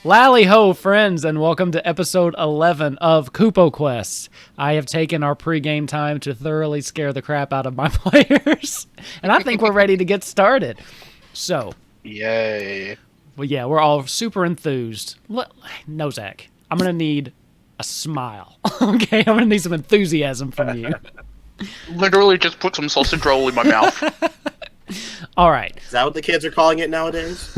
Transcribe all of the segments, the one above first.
Lally ho, friends, and welcome to episode 11 of Kupo Quests. I have taken our pre-game time to thoroughly scare the crap out of my players, and I think we're ready to get started. So, yay! Well, yeah, we're all super enthused. No, Zach, I'm gonna need a smile. Okay, I'm gonna need some enthusiasm from you. Literally, just put some sausage roll in my mouth. All right. Is that what the kids are calling it nowadays?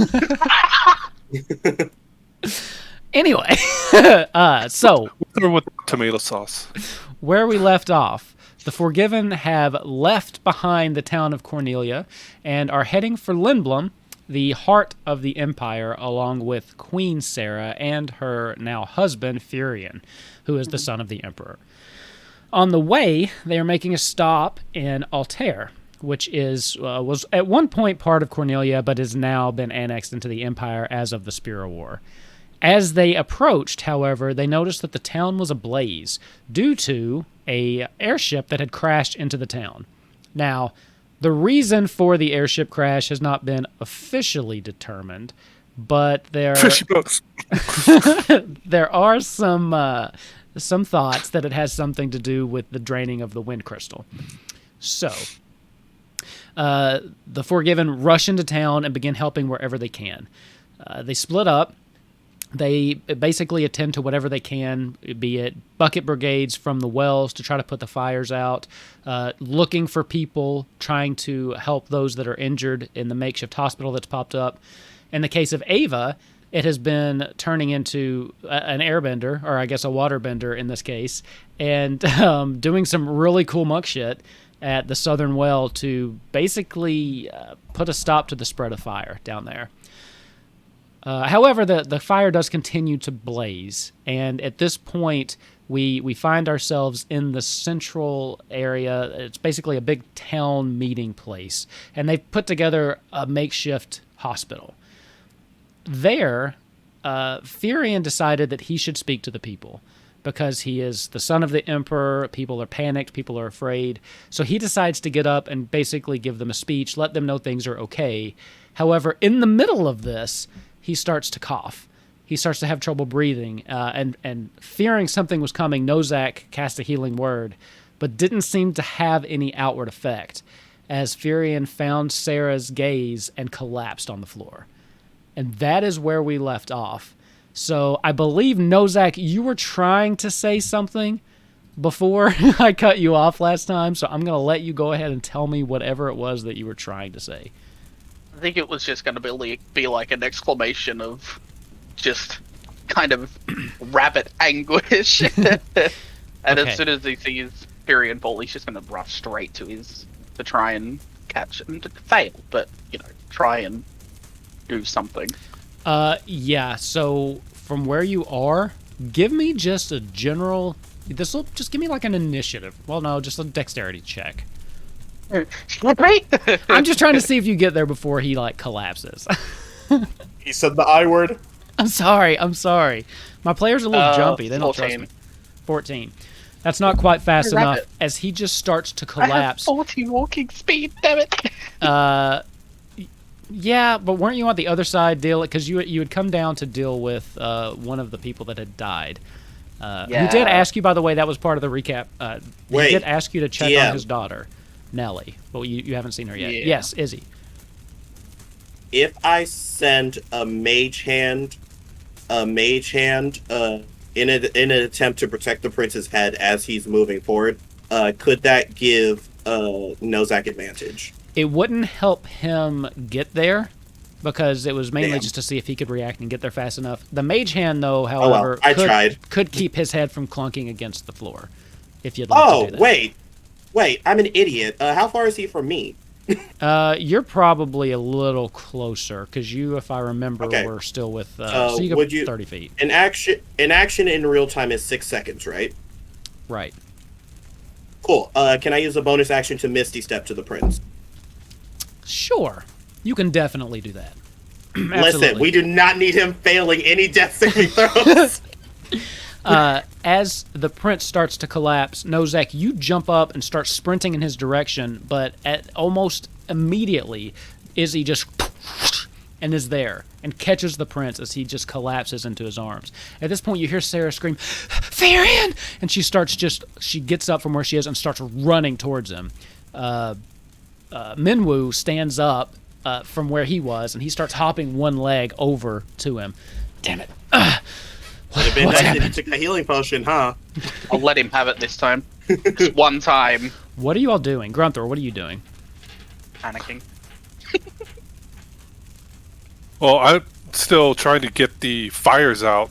Anyway, so with tomato sauce. Where we left off, the Fourgiven have left behind the town of Cornelia and are heading for Lindblom, the heart of the Empire, along with Queen Sarah and her now husband Furion, who is the son of the Emperor. On the way, they are making a stop in Altair, which was at one point part of Cornelia, but has now been annexed into the Empire as of the Spear War. As they approached, however, they noticed that the town was ablaze due to an airship that had crashed into the town. Now, the reason for the airship crash has not been officially determined, but there are some thoughts that it has something to do with the draining of the wind crystal. So, the Fourgiven rush into town and begin helping wherever they can. They split up. They basically attend to whatever they can, be it bucket brigades from the wells to try to put the fires out, looking for people, trying to help those that are injured in the makeshift hospital that's popped up. In the case of Ava, it has been turning into an airbender, or I guess a waterbender in this case, and doing some really cool muck shit at the southern well to basically put a stop to the spread of fire down there. However, the fire does continue to blaze, and at this point, we find ourselves in the central area. It's basically a big town meeting place, and they've put together a makeshift hospital. There, Furion decided that he should speak to the people, because he is the son of the Emperor. People are panicked, people are afraid, so he decides to get up and basically give them a speech, let them know things are okay. However, in the middle of this, he starts to cough. He starts to have trouble breathing, and fearing something was coming, Nozak cast a healing word, but didn't seem to have any outward effect, as Furion found Sarah's gaze and collapsed on the floor. And that is where we left off. So I believe, Nozak, you were trying to say something before I cut you off last time, so I'm going to let you go ahead and tell me whatever it was that you were trying to say. I think it was just going to be like an exclamation of just kind of rabbit anguish. And Okay. As soon as he sees Furion fall, he's just going to rush straight to try and catch and to fail, but, try and do something. Yeah, so from where you are, give me just a general... This'll just give me like an initiative. Well, no, just a dexterity check. Great. I'm just trying to see if you get there before he, collapses. He said the I word. I'm sorry. My player's a little jumpy. They don't 14. trust me. 14. That's not quite fast Hey, enough. Rabbit. As he just starts to I have collapse... 40 walking speed, damn it. Yeah, but weren't you on the other side deal? Because you had come down to deal with one of the people that had died. Who did ask you, by the way, that was part of the recap. He did ask you to check on his daughter, Nellie, but you haven't seen her yet. Yeah. Yes, Izzy. If I send a mage hand, in an attempt to protect the prince's head as he's moving forward, could that give Nozak advantage? It wouldn't help him get there, because it was mainly Damn. just to see if he could react and get there fast enough. The mage hand, though, however, tried. could keep his head from clunking against the floor, if you'd like to do that. Wait, I'm an idiot. How far is he from me? You're probably a little closer, because you, if I remember, were still with... so you go 30 feet. An action in real time is 6 seconds, right? Right. Cool. Can I use a bonus action to Misty Step to the prince? Sure. You can definitely do that. Listen, we do not need him failing any death saving throws. As the prince starts to collapse, Nozak, you jump up and start sprinting in his direction, but almost immediately, Izzy just and is there and catches the prince as he just collapses into his arms. At this point, you hear Sarah scream, "Varian!" And she gets up from where she is and starts running towards him. Minwoo stands up from where he was, and he starts hopping one leg over to him. Damn it. Would have been nice if you took a healing potion, huh? I'll let him have it this time. Just one time. What are you all doing? Grunthor, what are you doing? Panicking. Well, I'm still trying to get the fires out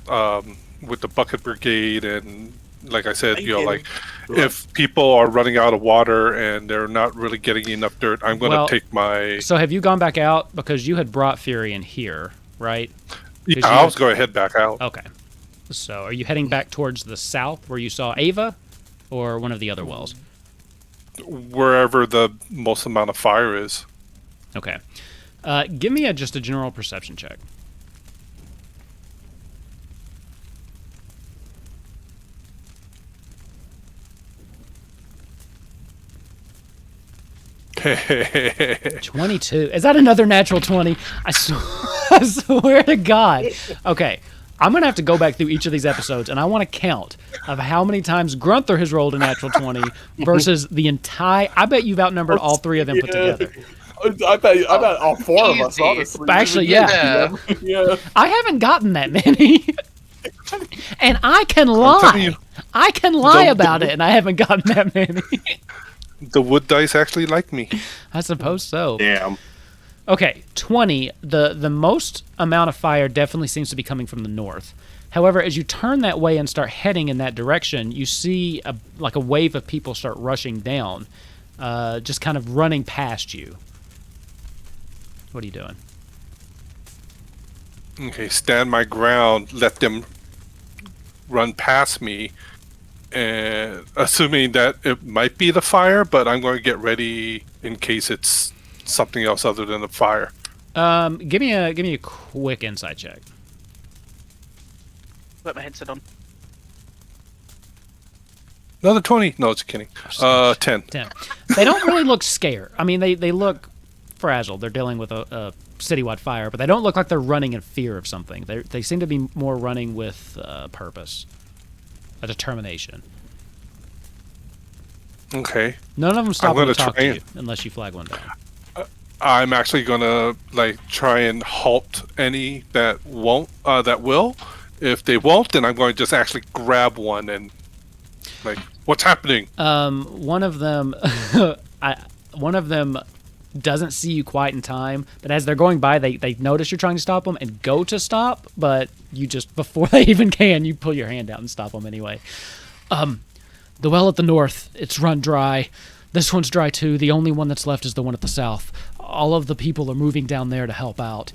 with the bucket brigade, and like I said, like if people are running out of water and they're not really getting enough dirt, I'm going to take my. So have you gone back out because you had brought Fury in here, right? Yeah, I was going to head back out. Okay. So are you heading back towards the south where you saw Ava, or one of the other wells? Wherever the most amount of fire is. Okay. Give me just a general perception check. Okay. 22. Is that another natural 20? I swear to God. Okay. I'm going to have to go back through each of these episodes, and I want to count of how many times Grunthor has rolled a natural 20 versus the entire... I bet you've outnumbered all three of them put together. I bet all four of us, honestly. Actually, yeah. I haven't gotten that many. And I can lie. I can lie about it, and I haven't gotten that many. The wood dice actually like me. I suppose so. Damn. Okay, 20. The most amount of fire definitely seems to be coming from the north. However, as you turn that way and start heading in that direction, you see a wave of people start rushing down, just kind of running past you. What are you doing? Okay, stand my ground, let them run past me, and assuming that it might be the fire, but I'm going to get ready in case it's something else other than the fire. Give me a quick insight check. Put my headset on. Another 20? No, it's kidding. 10. 10. They don't really look scared. I mean, they look fragile. They're dealing with a citywide fire, but they don't look like they're running in fear of something. They seem to be more running with purpose, a determination. Okay. None of them stop to talk to you unless you flag one down. I'm actually gonna try and halt any that won't. That will. If they won't, then I'm going to just actually grab one and what's happening? One of them, one of them doesn't see you quite in time, but as they're going by, they notice you're trying to stop them and go to stop, but you just, before they even can, you pull your hand out and stop them anyway. The well at the north, it's run dry. This one's dry too. The only one that's left is the one at the south. All of the people are moving down there to help out.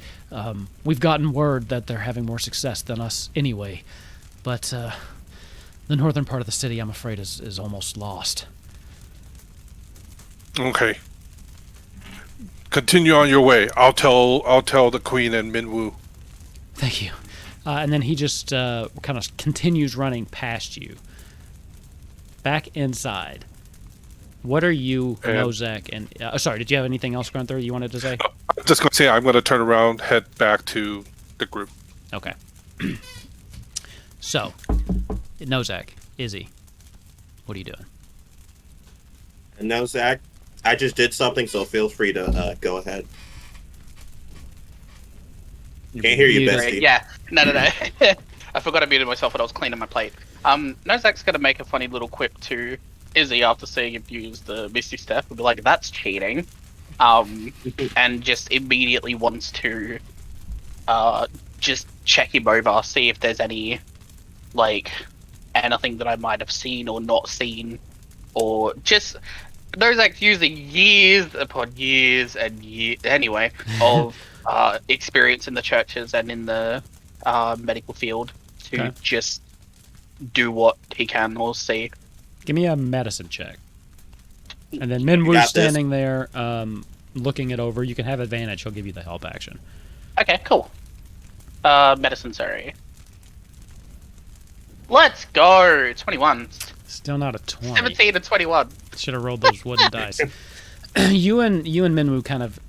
We've gotten word that they're having more success than us anyway, but the northern part of the city, I'm afraid, is almost lost. Okay. Continue on your way. I'll tell the Queen and Minwoo. Thank you. And then he just kind of continues running past you. Back inside. What are you, Nozak, and... sorry, did you have anything else, Grunthor, you wanted to say? I'm just going to say I'm going to turn around, head back to the group. Okay. So, Nozak, Izzy, what are you doing? No, Zach, I just did something, so feel free to go ahead. Can't hear you, bestie. Yeah, no. I forgot I muted myself when I was cleaning my plate. Nozak's going to make a funny little quip to Izzy after seeing him use the Misty Step. He'll be like, that's cheating. And just immediately wants to just check him over, see if there's any, anything that I might have seen or not seen, or just... Nozak's using years upon years and years, anyway, of experience in the churches and in the medical field to just do what he can or see. Give me a medicine check. And then Minwoo's standing there looking it over. You can have advantage. He'll give you the help action. Okay, cool. Medicine, sorry. Let's go! 21. Still not a 20. 17 to 21. Should have rolled those wooden dice. You and Minwoo kind of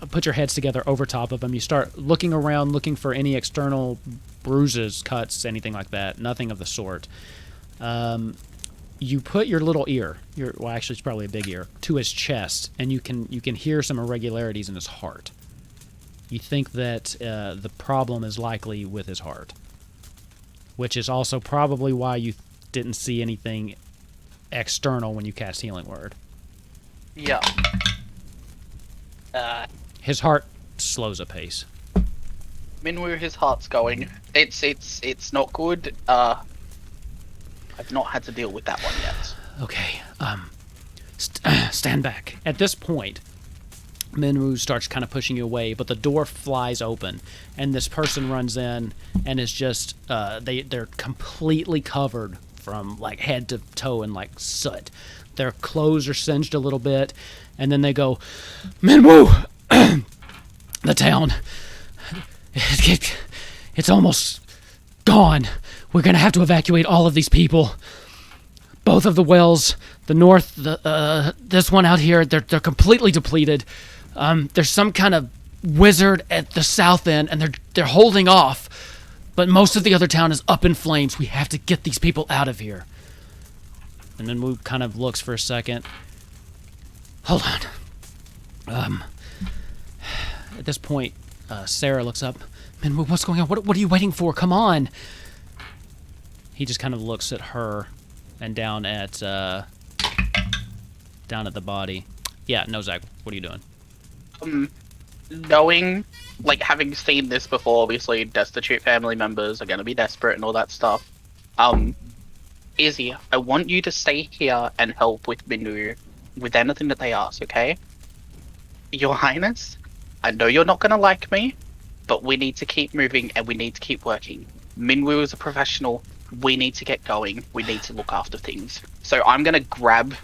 put your heads together over top of him. You start looking around, looking for any external bruises, cuts, anything like that. Nothing of the sort. You put your little ear, well, actually, it's probably a big ear, to his chest, and you can hear some irregularities in his heart. You think that the problem is likely with his heart, which is also probably why you didn't see anything external when you cast Healing Word. Yeah. His heart slows a pace. Minwoo, his heart's going. It's not good. I've not had to deal with that one yet. Okay, stand back. At this point, Minwoo starts kind of pushing you away, but the door flies open, and this person runs in and is just, they're completely covered from, like, head to toe in, like, soot. Their clothes are singed a little bit, and then they go, Minwoo! The town, it's almost gone. We're going to have to evacuate all of these people. Both of the wells, the north, this one out here, they're completely depleted. There's some kind of wizard at the south end, and they're holding off. But most of the other town is up in flames. We have to get these people out of here. And then Wu kind of looks for a second. Hold on. At this point, Sarah looks up. Minwoo, what's going on? What are you waiting for? Come on. He just kind of looks at her and down at the body. Yeah, Nozak, what are you doing? Knowing, like, having seen this before, obviously, destitute family members are going to be desperate and all that stuff. Izzy, I want you to stay here and help with Minwoo with anything that they ask, okay? Your Highness, I know you're not going to like me, but we need to keep moving and we need to keep working. Minwoo is a professional. We need to get going. We need to look after things. So I'm going to grab...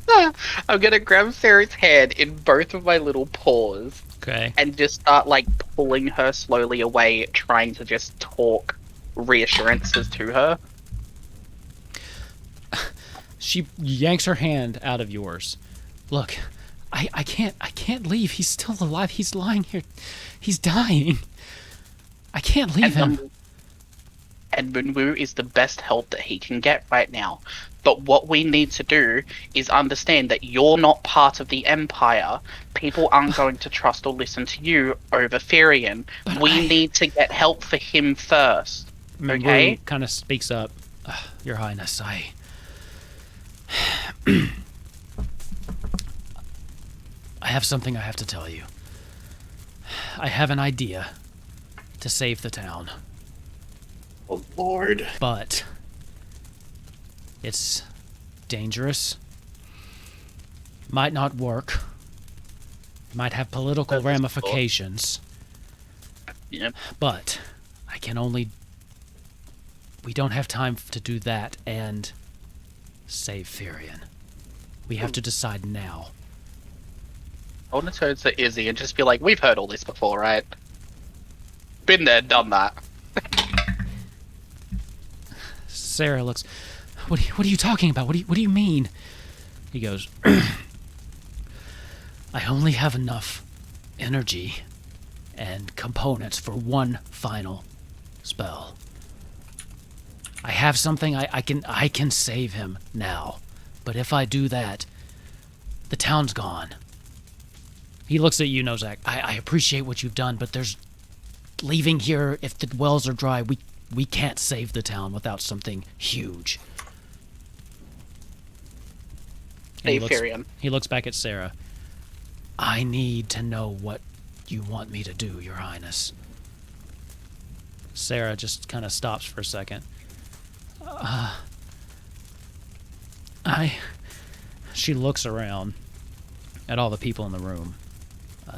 I'm going to grab Sarah's head in both of my little paws. Okay. And just start, like, pulling her slowly away, trying to just talk reassurances to her. She yanks her hand out of yours. Look, I can't leave. He's still alive. He's lying here. He's dying. I can't leave him. And Minwoo is the best help that he can get right now. But what we need to do is understand that you're not part of the Empire. People aren't going to trust or listen to you over Firion. We need to get help for him first. Okay? Minwoo kind of speaks up. Your Highness, I have something I have to tell you. I have an idea to save the town. Oh, Lord. But it's dangerous. Might not work. Might have political ramifications. Yep. But I can only... We don't have time to do that and save Firion. We have to decide now. I want to turn to Izzy and just be like, we've heard all this before, right? Been there, done that. Sarah looks... What are you talking about? What do you mean? He goes... I only have enough energy and components for one final spell. I have something I can save him now. But if I do that, the town's gone. He looks at you, Nozak. I appreciate what you've done, but there's... Leaving here, if the wells are dry, we can't save the town without something huge. Save Firion. He looks back at Sarah. I need to know what you want me to do, Your Highness. Sarah just kind of stops for a second. She looks around at all the people in the room.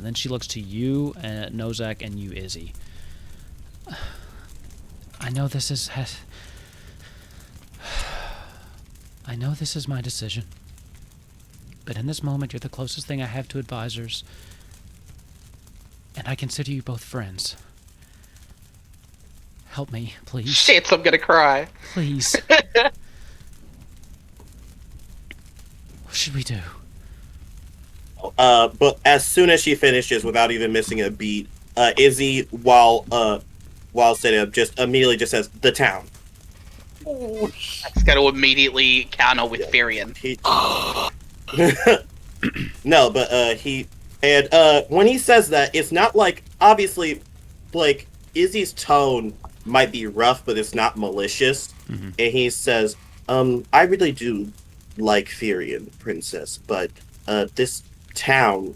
Then she looks to you, Nozak, and you, Izzy. I know this is my decision. But in this moment, you're the closest thing I have to advisors. And I consider you both friends. Help me, please. Shit, I'm gonna cry. Please. What should we do? But as soon as she finishes, without even missing a beat, Izzy, while sitting up, just immediately just says, "The town." Oh, It's going to immediately counter with Firion. No, but when he says that, it's not like, obviously, like, Izzy's tone might be rough, but it's not malicious. Mm-hmm. And he says, I really do like Firion, Princess, but this town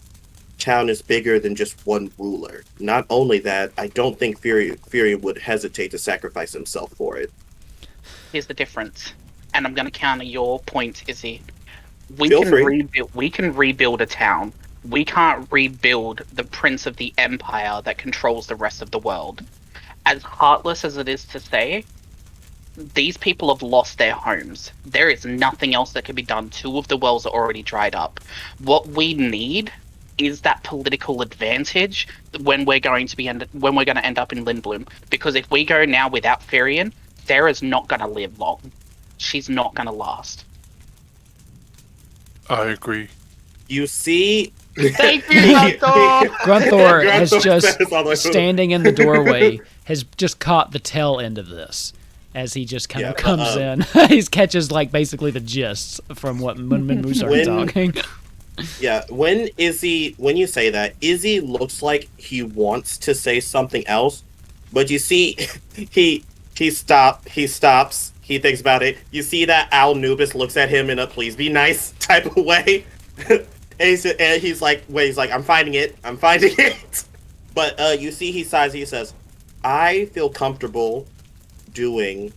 is bigger than just one ruler. Not only that, I don't think Firion would hesitate to sacrifice himself for it. Here's the difference, and I'm going to counter your point, Izzy. Feel free. We can rebuild a town. We can't rebuild the Prince of the Empire that controls the rest of the world. As heartless as it is to say, these people have lost their homes. There is nothing else that can be done. 2 of the wells are already dried up. What we need is that political advantage when we're going to end up in Lindblum. Because if we go now without Firion, Sarah's not going to live long. She's not going to last. I agree. You see... Thank you, Grunthor! Grunthor has just, standing in the doorway, has just caught the tail end of this. As he just kind of comes in. He catches, like, basically the gist from when Minmu started talking. Yeah, when you say that, Izzy looks like he wants to say something else, but you see, he stops, he thinks about it. You see that Al Nubis looks at him in a please be nice type of way. and he's like, I'm finding it. But you see he sighs, he says, I feel comfortable doing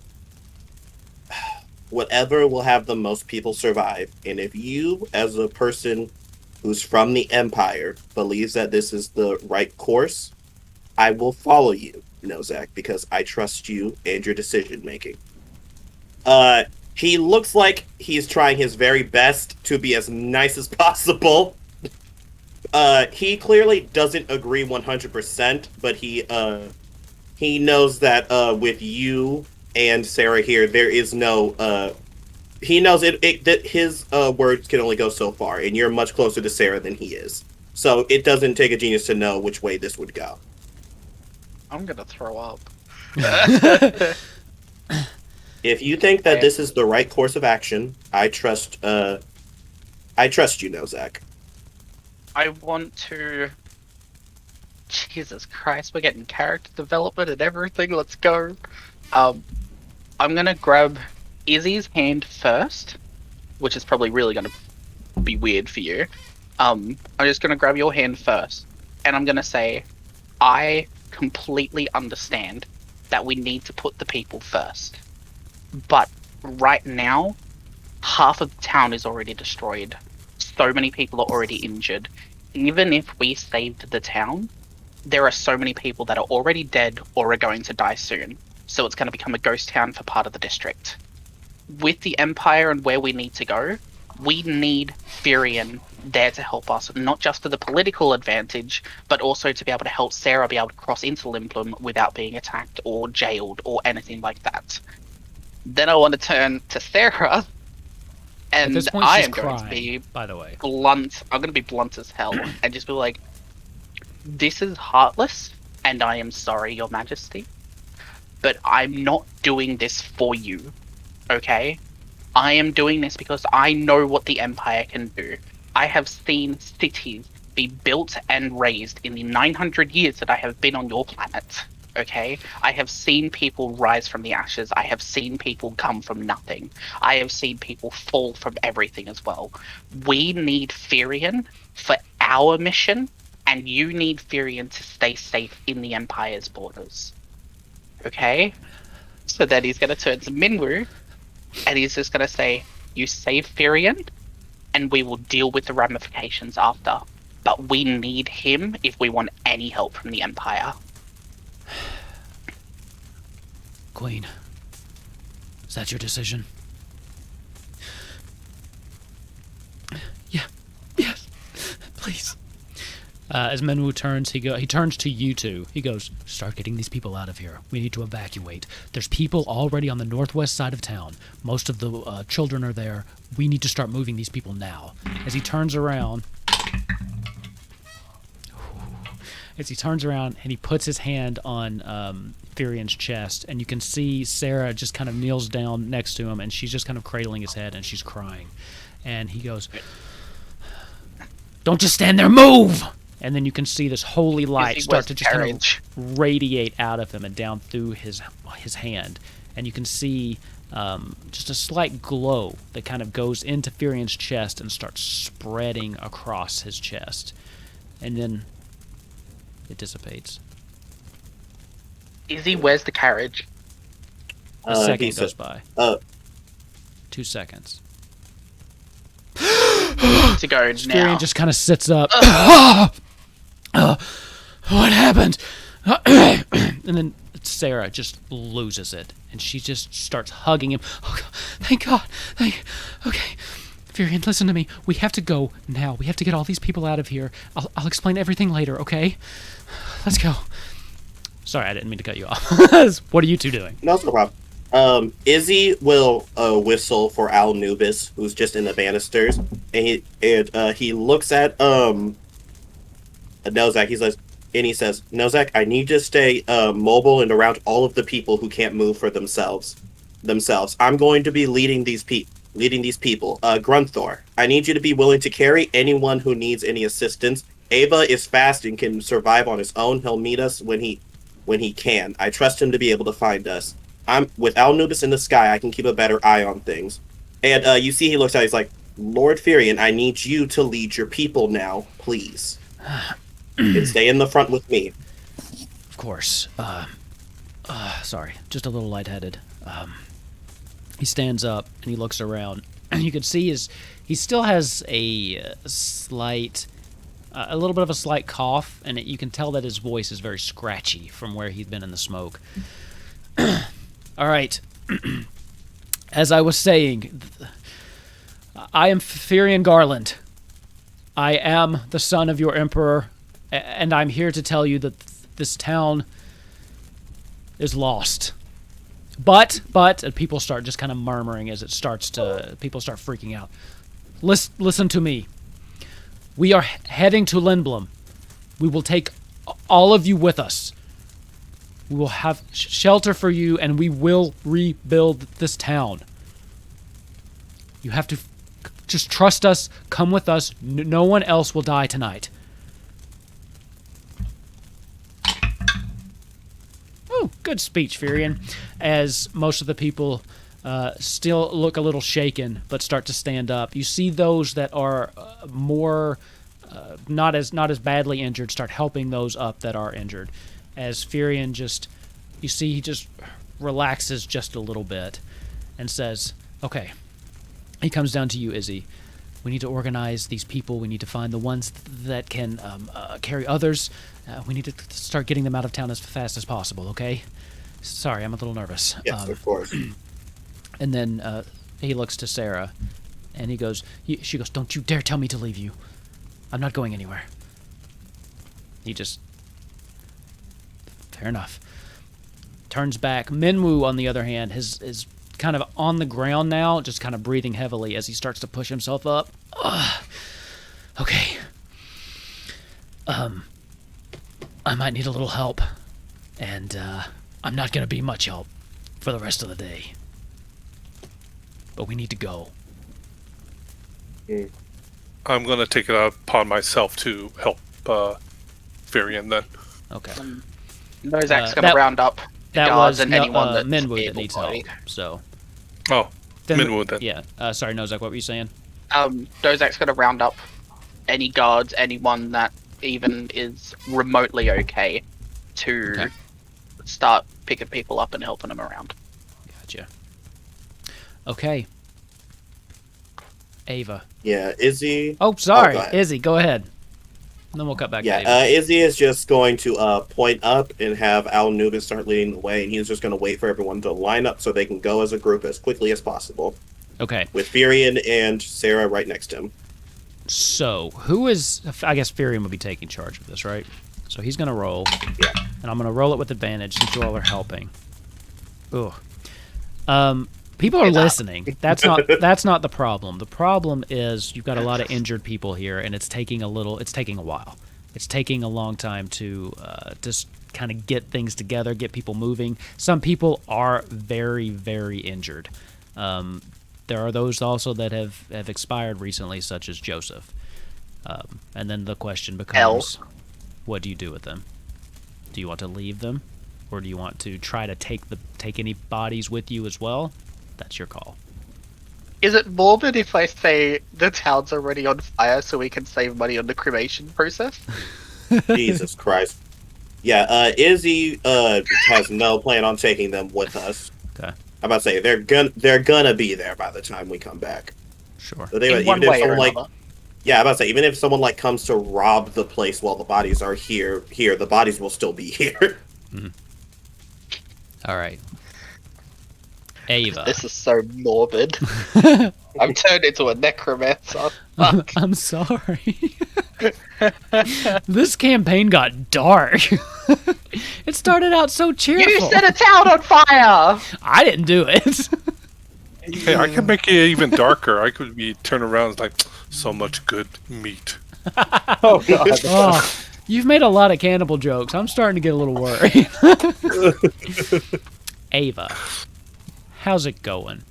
whatever will have the most people survive. And if you, as a person who's from the Empire, believes that this is the right course, I will follow you, Nozak, because I trust you and your decision making. He looks like he's trying his very best to be as nice as possible. He clearly doesn't agree 100%, but he knows that with you and Sarah here, there is no... he knows that his words can only go so far, and you're much closer to Sarah than he is. So it doesn't take a genius to know which way this would go. I'm gonna throw up. If you think that this is the right course of action, I trust you, Nozak. I want to... Jesus Christ, we're getting character development and everything. Let's go. I'm gonna grab Izzy's hand first, which is probably really gonna be weird for you. I'm just gonna grab your hand first, and I'm gonna say, I completely understand that we need to put the people first. But right now, half of the town is already destroyed. So many people are already injured. Even if we saved the town, there are so many people that are already dead or are going to die soon. So it's going to become a ghost town for part of the district. With the Empire and where we need to go, we need Firion there to help us, not just for the political advantage, but also to be able to help Sarah be able to cross into Lindblum without being attacked or jailed or anything like that. Then I want to turn to Sarah, and At this point, I she's am going to crying, be by the way. blunt. I'm going to be blunt as hell and just be like, this is heartless, and I am sorry, Your Majesty, but I'm not doing this for you, okay? I am doing this because I know what the Empire can do. I have seen cities be built and raised in the 900 years that I have been on your planet, okay? I have seen people rise from the ashes. I have seen people come from nothing. I have seen people fall from everything as well. We need Firion for our mission, and you need Firion to stay safe in the Empire's borders. Okay? So then he's going to turn to Minwu, and he's just going to say, you save Firion, and we will deal with the ramifications after. But we need him if we want any help from the Empire. Queen, is that your decision? Yeah. Yes. Please. As Minwu turns, he turns to you two. He goes, start getting these people out of here. We need to evacuate. There's people already on the northwest side of town. Most of the children are there. We need to start moving these people now. As he turns around, as he turns around and he puts his hand on Furian's chest, and you can see Sarah just kind of kneels down next to him, and she's just kind of cradling his head, and she's crying. And he goes, "Don't just stand there, move!" And then you can see this holy light start to just kind of radiate out of him and down through his hand. And you can see just a slight glow that kind of goes into Furian's chest and starts spreading across his chest. And then it dissipates. Izzy, where's the carriage? A second goes by. 2 seconds. To go now. Furian just kind of sits up. What happened? And then Sarah just loses it, and she just starts hugging him. Oh, God, thank God. Okay. Furian, listen to me. We have to go now. We have to get all these people out of here. I'll explain everything later, okay? Let's go. Sorry, I didn't mean to cut you off. What are you two doing? No, it's no problem. Izzy will whistle for Al Nubis, who's just in the banisters, and he looks at Nozak. He says, "Nozak, I need you to stay mobile and around all of the people who can't move for themselves. I'm going to be leading these people. Grunthor, I need you to be willing to carry anyone who needs any assistance. Ava is fast and can survive on his own. He'll meet us when he can. I trust him to be able to find us. I'm with Al Nubis in the sky. I can keep a better eye on things." And you see, he looks out. He's like, "Lord Furian, I need you to lead your people now, please. And stay in the front with me." Of course. Sorry, just a little lightheaded. He stands up and he looks around, and you can see he still has a little bit of a slight cough, and you can tell that his voice is very scratchy from where he's been in the smoke. All right. As I was saying, I am Furian Garland. I am the son of your emperor, and I'm here to tell you that this town is lost. But, and people start just kind of murmuring as people start freaking out. Listen to me. We are heading to Lindblom. We will take all of you with us. We will have shelter for you, and we will rebuild this town. You have to just trust us. Come with us. No one else will die tonight. Oh, good speech, Furian. As most of the people still look a little shaken, but start to stand up. You see those that are more not as badly injured start helping those up that are injured. As Furian he just relaxes just a little bit and says, "Okay." He comes down to you, Izzy. We need to organize these people. We need to find the ones that can carry others. We need to start getting them out of town as fast as possible, okay? Sorry, I'm a little nervous. Yes, of course. And then he looks to Sarah, and she goes, "Don't you dare tell me to leave you. I'm not going anywhere." Fair enough. Turns back. Minwoo, on the other hand, is kind of on the ground now, just kind of breathing heavily as he starts to push himself up. Okay. I might need a little help, and I'm not going to be much help for the rest of the day. But we need to go. I'm going to take it upon myself to help Furian then. Okay. Nozak's going to round up the guards and anyone that's Minwoo that needs help. So. Oh, Minwoo then. Yeah. Sorry, Nozak, what were you saying? Nozak's going to round up any guards, anyone that even is remotely okay to start picking people up and helping them around. Gotcha. Okay. Ava. Yeah, Izzy. Oh, sorry. Izzy, go ahead. And then we'll cut back to Ava. Izzy is just going to point up and have Al Nubis start leading the way, and he's just going to wait for everyone to line up so they can go as a group as quickly as possible. Okay. With Furian and Sarah right next to him. So, I guess Furian will be taking charge of this, right? So he's going to roll. Yeah. And I'm going to roll it with advantage since you all are helping. Ugh. People are listening. That's not the problem. The problem is you've got a lot of injured people here, and it's taking a while. It's taking a long time to just kind of get things together, get people moving. Some people are very, very injured. There are those also that have expired recently, such as Joseph. And then the question becomes, what do you do with them? Do you want to leave them? Or do you want to try to take any bodies with you as well? That's your call. Is it morbid if I say the town's already on fire so we can save money on the cremation process? Jesus Christ. Yeah, Izzy has no plan on taking them with us. Okay. I'm about to say they're gonna be there by the time we come back. Sure. So In one way or another. yeah, I'm about to say even if someone like comes to rob the place while the bodies are here, the bodies will still be here. Mm-hmm. All right. Ava. This is so morbid. I'm turned into a necromancer. Fuck. I'm sorry. This campaign got dark. It started out so cheerful. You set a town on fire! I didn't do it. Hey, I can make it even darker. I could be turned around and like, so much good meat. Oh god. Oh, you've made a lot of cannibal jokes. I'm starting to get a little worried. Ava, how's it going?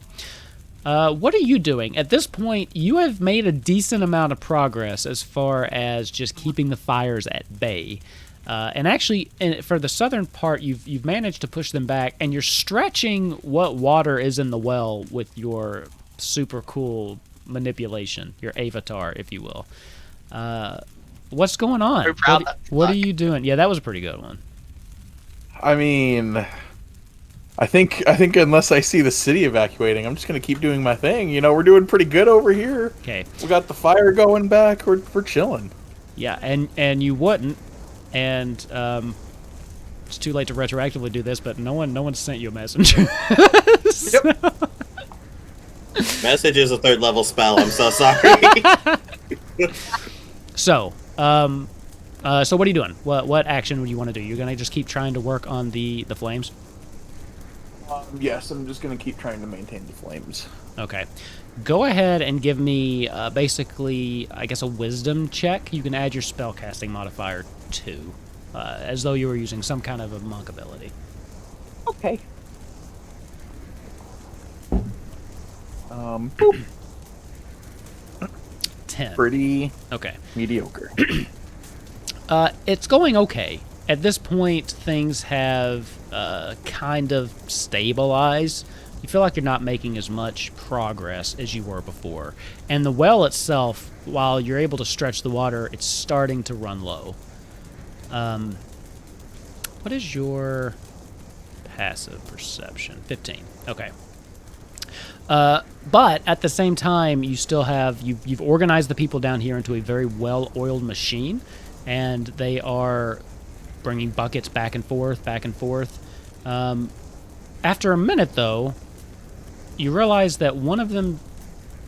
What are you doing? At this point, you have made a decent amount of progress as far as just keeping the fires at bay. And actually, for the southern part, you've managed to push them back, and you're stretching what water is in the well with your super cool manipulation, your avatar, if you will. What's going on? Very proud What are you doing? Yeah, that was a pretty good one. I mean, I think unless I see the city evacuating, I'm just gonna keep doing my thing. You know, we're doing pretty good over here. Okay. We got the fire going back. We're chilling. Yeah, and you wouldn't, and it's too late to retroactively do this, but no one sent you a messenger. Yep. Message is a 3rd level spell. I'm so sorry. So, so what are you doing? What action would you want to do? You're gonna just keep trying to work on the flames? Yes, I'm just gonna keep trying to maintain the flames. Okay. Go ahead and give me basically, I guess, a wisdom check. You can add your spellcasting modifier to, as though you were using some kind of a monk ability. Okay. Boop. 10. Pretty Okay. mediocre. It's going okay. At this point, things have kind of stabilized. You feel like you're not making as much progress as you were before. And the well itself, while you're able to stretch the water, it's starting to run low. What is your passive perception? 15. Okay. But at the same time, you still have you've organized the people down here into a very well-oiled machine, and they are bringing buckets back and forth, back and forth. After a minute, though, you realize that one of them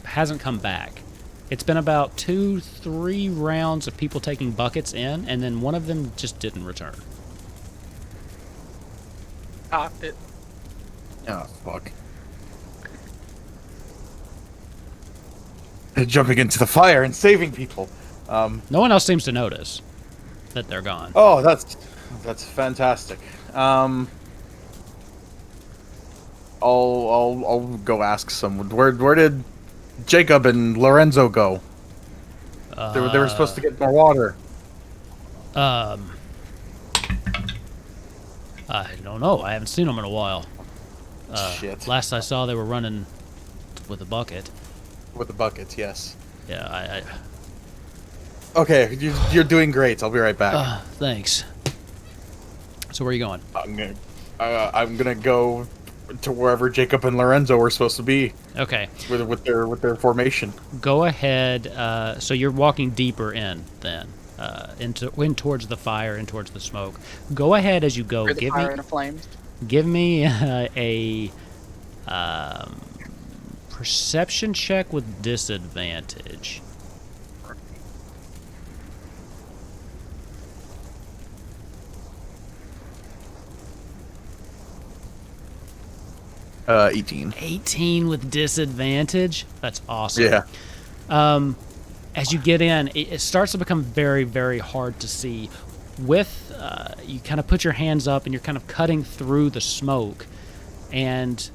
hasn't come back. It's been about 2-3 rounds of people taking buckets in, and then one of them just didn't return. Oh, fuck. Jumping into the fire and saving people. No one else seems to notice that they're gone. Oh, that's fantastic. I'll go ask someone. Where did Jacob and Lorenzo go? They were supposed to get more water. I don't know. I haven't seen them in a while. Shit. Last I saw, they were running with a bucket. With the buckets, yes. Yeah, Okay, you're doing great. I'll be right back. thanks. So where are you going? I'm gonna go to wherever Jacob and Lorenzo were supposed to be. Okay. With their formation. Go ahead. So you're walking deeper in then, in towards the fire and towards the smoke. Go ahead as you go. Where the fire and the flames. Give me a perception check with disadvantage. 18. 18 with disadvantage? That's awesome. Yeah. As you get in, it starts to become very, very hard to see. With you kind of put your hands up and you're kind of cutting through the smoke, and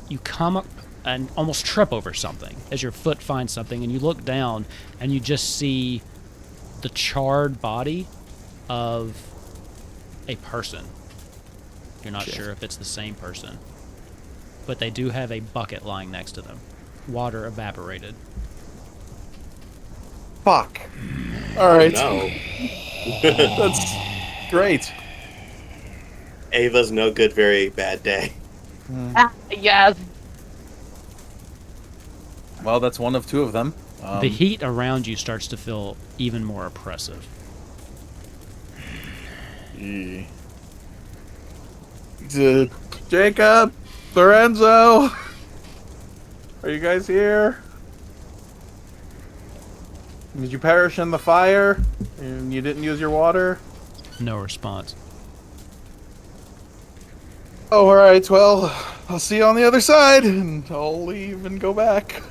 you come up and almost trip over something as your foot finds something, and you look down and you just see the charred body of a person. You're not sure if it's the same person, but they do have a bucket lying next to them. Water evaporated. Fuck. All right. No. That's great. Ava's no good, very bad day. Yes. Well, that's one of two of them. The heat around you starts to feel even more oppressive. Jacob, Lorenzo, are you guys here? Did you perish in the fire and you didn't use your water? No response. Oh, all right. Well, I'll see you on the other side, and I'll leave and go back.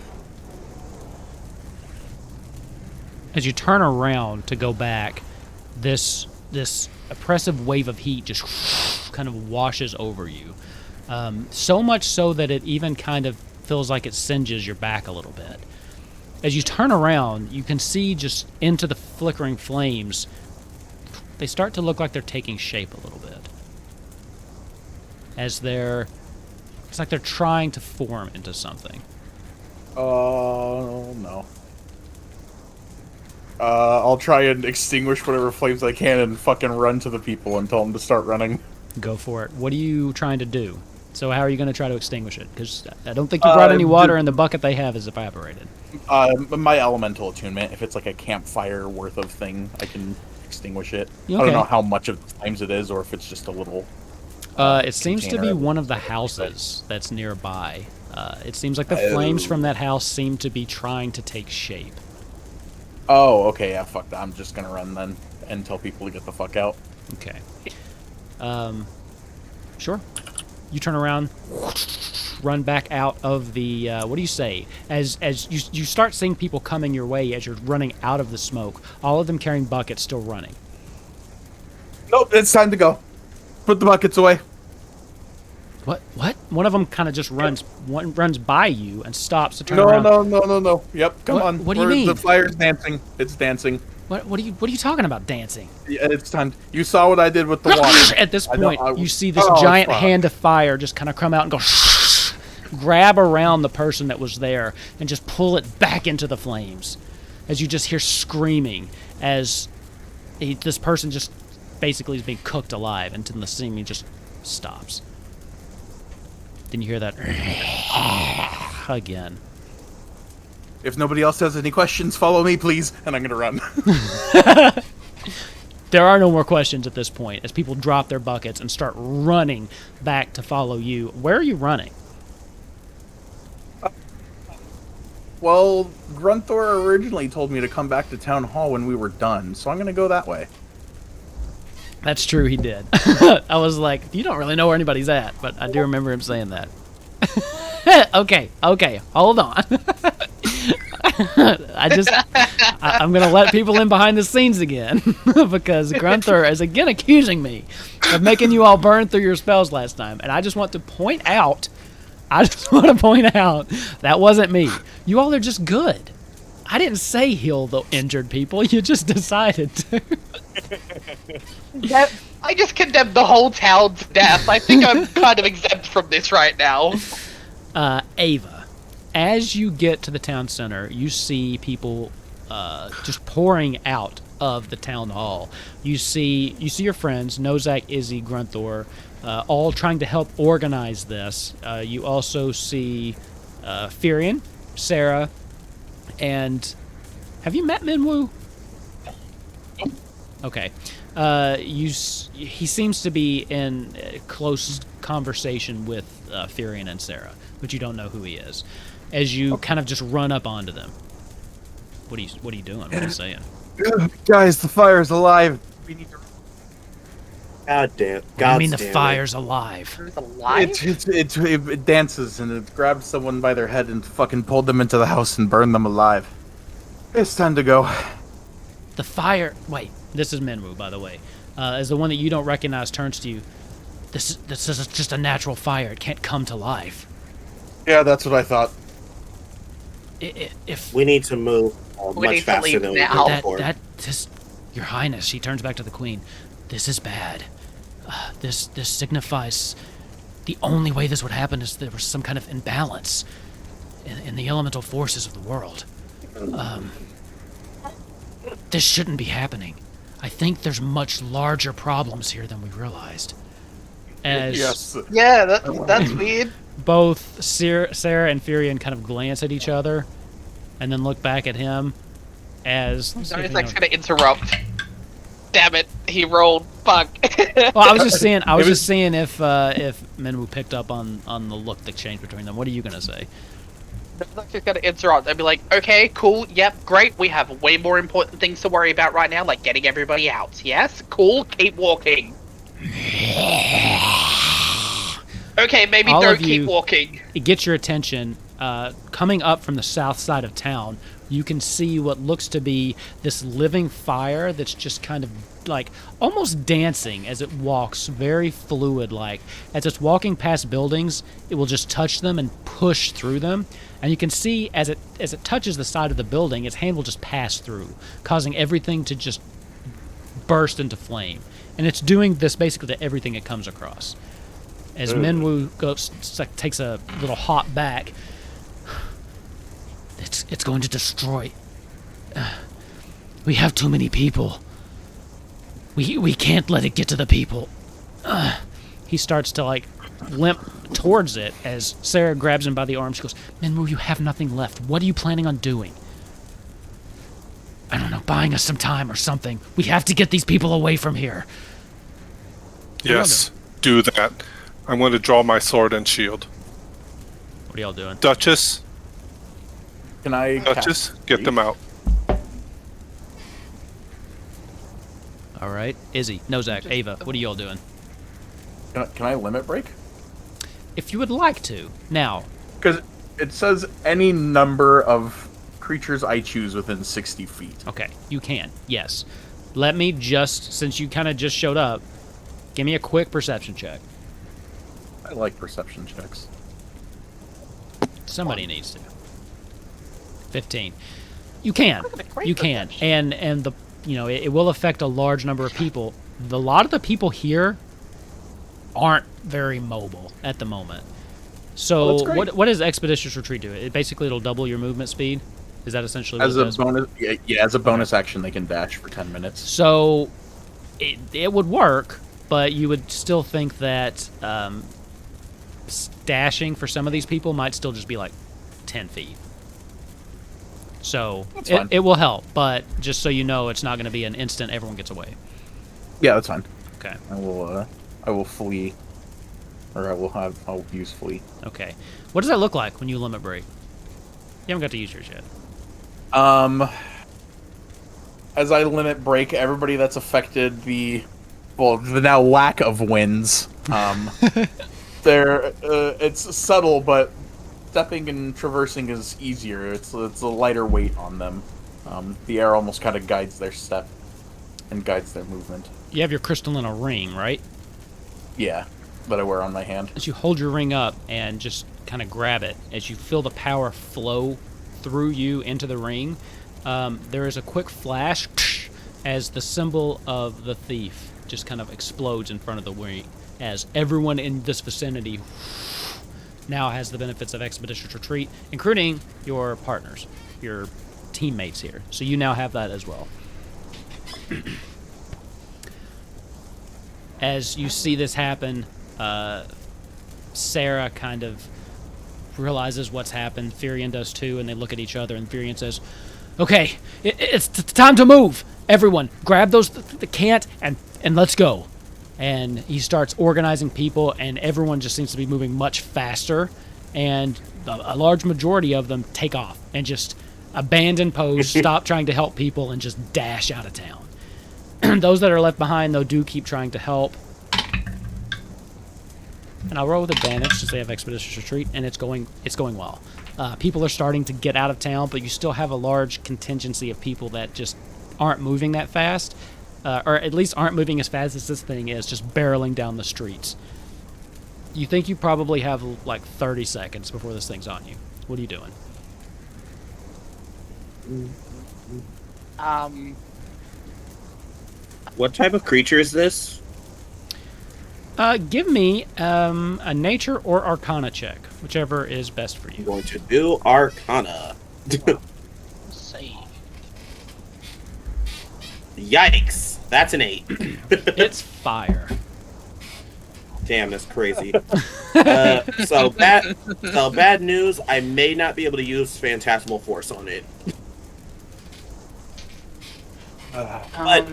As you turn around to go back, this oppressive wave of heat just kind of washes over you. So much so that it even kind of feels like it singes your back a little bit. As you turn around, you can see just into the flickering flames. They start to look like they're taking shape a little bit. It's like they're trying to form into something. Oh, no. I'll try and extinguish whatever flames I can and fucking run to the people and tell them to start running. Go for it. What are you trying to do? So how are you going to try to extinguish it? Because I don't think you brought any water, and the bucket they have is evaporated. My elemental attunement, if it's like a campfire worth of thing, I can extinguish it. Okay. I don't know how much of the flames it is, or if it's just a little... It seems to be one of the houses that's nearby. It seems like the flames from that house seem to be trying to take shape. Oh, okay, yeah, fuck that. I'm just gonna run then and tell people to get the fuck out. Okay. Sure. You turn around, run back out of the, what do you say? As you start seeing people coming your way as you're running out of the smoke, all of them carrying buckets, still running. Nope, it's time to go. Put the buckets away. What? One of them kind of just runs by you and stops to turn around. No. Yep, come on. What do you mean? The fire's dancing. It's dancing. What are you talking about, dancing? Yeah, it's time. You saw what I did with the water. At this point, you see this giant hand of fire just kind of come out and go grab around the person that was there and just pull it back into the flames. As you just hear screaming as this person just basically is being cooked alive, and then the screaming just stops. Then you hear that again. If nobody else has any questions, follow me, please. And I'm going to run. There are no more questions at this point as people drop their buckets and start running back to follow you. Where are you running? Well, Grunthor originally told me to come back to Town Hall when we were done, so I'm going to go that way. That's true, he did. I was like, you don't really know where anybody's at, but I do remember him saying that. Okay, hold on. I'm going to let people in behind the scenes again because Grunthor is again accusing me of making you all burn through your spells last time. And I just want to point out that wasn't me. You all are just good. I didn't say heal the injured people. You just decided to. I just condemned the whole town to death. I think I'm kind of exempt from this right now. Ava, as you get to the town center, you see people just pouring out of the town hall. You see your friends, Nozak, Izzy, Grunthor, all trying to help organize this. You also see Firion, Sarah, and have you met Minwoo? Okay. He seems to be in close conversation with Firion and Sarah, but you don't know who he is. As you kind of just run up onto them. What are you doing? What are you saying? Guys, the fire's alive. We need to... God damn. I mean the fire's alive. It's alive? It dances and it grabbed someone by their head and fucking pulled them into the house and burned them alive. It's time to go. The fire... Wait, this is Minwu, by the way. As the one that you don't recognize turns to you. This is just a natural fire. It can't come to life. Yeah, that's what I thought. If We need to move We much need to faster leave than we now. did before. Your Highness, she turns back to the Queen. This is bad. This signifies the only way this would happen is there was some kind of imbalance in the elemental forces of the world. This shouldn't be happening. I think there's much larger problems here than we realized. As Yes. Yeah, that's weird. both Sarah and Furion kind of glance at each other and then look back at him as... Nozak's gonna interrupt. Damn it, he rolled. Fuck. Well, I was just seeing if Minwu picked up on the look that changed between them. What are you gonna say? Nozak's just gonna interrupt and be like, okay, cool, yep, great. We have way more important things to worry about right now, like getting everybody out. Yes? Cool, keep walking. Okay, maybe All don't of you- keep walking. It gets your attention. Coming up from the south side of town, you can see what looks to be this living fire that's just kind of like almost dancing as it walks, very fluid-like. As it's walking past buildings, it will just touch them and push through them. And you can see as it touches the side of the building, its hand will just pass through, causing everything to just burst into flame. And it's doing this basically to everything it comes across. As Minwu takes a little hop back, it's going to destroy. We have too many people. We can't let it get to the people. He starts to like limp towards it as Sarah grabs him by the arm. She goes, "Minwu, you have nothing left. What are you planning on doing?" "I don't know, buying us some time or something. We have to get these people away from here." Yes, do that. I'm going to draw my sword and shield. What are y'all doing? Duchess, Can I Duchess, cast get them out. All right, Izzy, Nozak, Ava, what are y'all doing? Can I limit break? If you would like to. Now, Because it says any number of creatures I choose within 60 feet. okay, you can, yes. Let me just, since you kind of just showed up, give me a quick perception check. I like perception checks. Somebody needs to. 15. You can. You can. And the it will affect a large number of people. A lot of the people here aren't very mobile at the moment. So that's great. what does Expeditious Retreat do? It'll double your movement speed? Is that essentially what As it a does? bonus, yeah, as a bonus action, they can dash for 10 minutes. So it would work, but you would still think that dashing for some of these people might still just be like 10 feet. So That's fine. it will help, but just so you know, it's not going to be an instant everyone gets away. Yeah, that's fine. Okay. I will flee, or I'll use flee. Okay. What does that look like when you limit break? You haven't got to use yours yet. As I limit break, everybody that's affected the now lack of winds. It's subtle, but stepping and traversing is easier. It's a lighter weight on them. The air almost kind of guides their step and guides their movement. You have your crystalline ring, right? Yeah, that I wear on my hand. As you hold your ring up and just kind of grab it, as you feel the power flow through you into the ring, there is a quick flash as the symbol of the thief just kind of explodes in front of the ring, as everyone in this vicinity now has the benefits of Expeditious Retreat, including your partners, your teammates here. So you now have that as well. As you see this happen, Sarah kind of realizes what's happened. Furion does too, and they look at each other, and Furion says, "Okay, it's time to move. Everyone, grab those the cant and let's go." And he starts organizing people, and everyone just seems to be moving much faster, and a large majority of them take off and just abandon posts, stop trying to help people, and just dash out of town. Those that are left behind, though, do keep trying to help. And I'll roll with advantage since they have Expeditious Retreat, and it's going well. People are starting to get out of town, but you still have a large contingency of people that just aren't moving that fast, or at least aren't moving as fast as this thing is, just barreling down the streets. You think you probably have like 30 seconds before this thing's on you. What are you doing? What type of creature is this? Give me a nature or arcana check, whichever is best for I'm you. going to do Arcana. Save. Yikes! That's an 8. It's fire. Damn, that's crazy. So bad news. I may not be able to use Phantasmal Force on it. But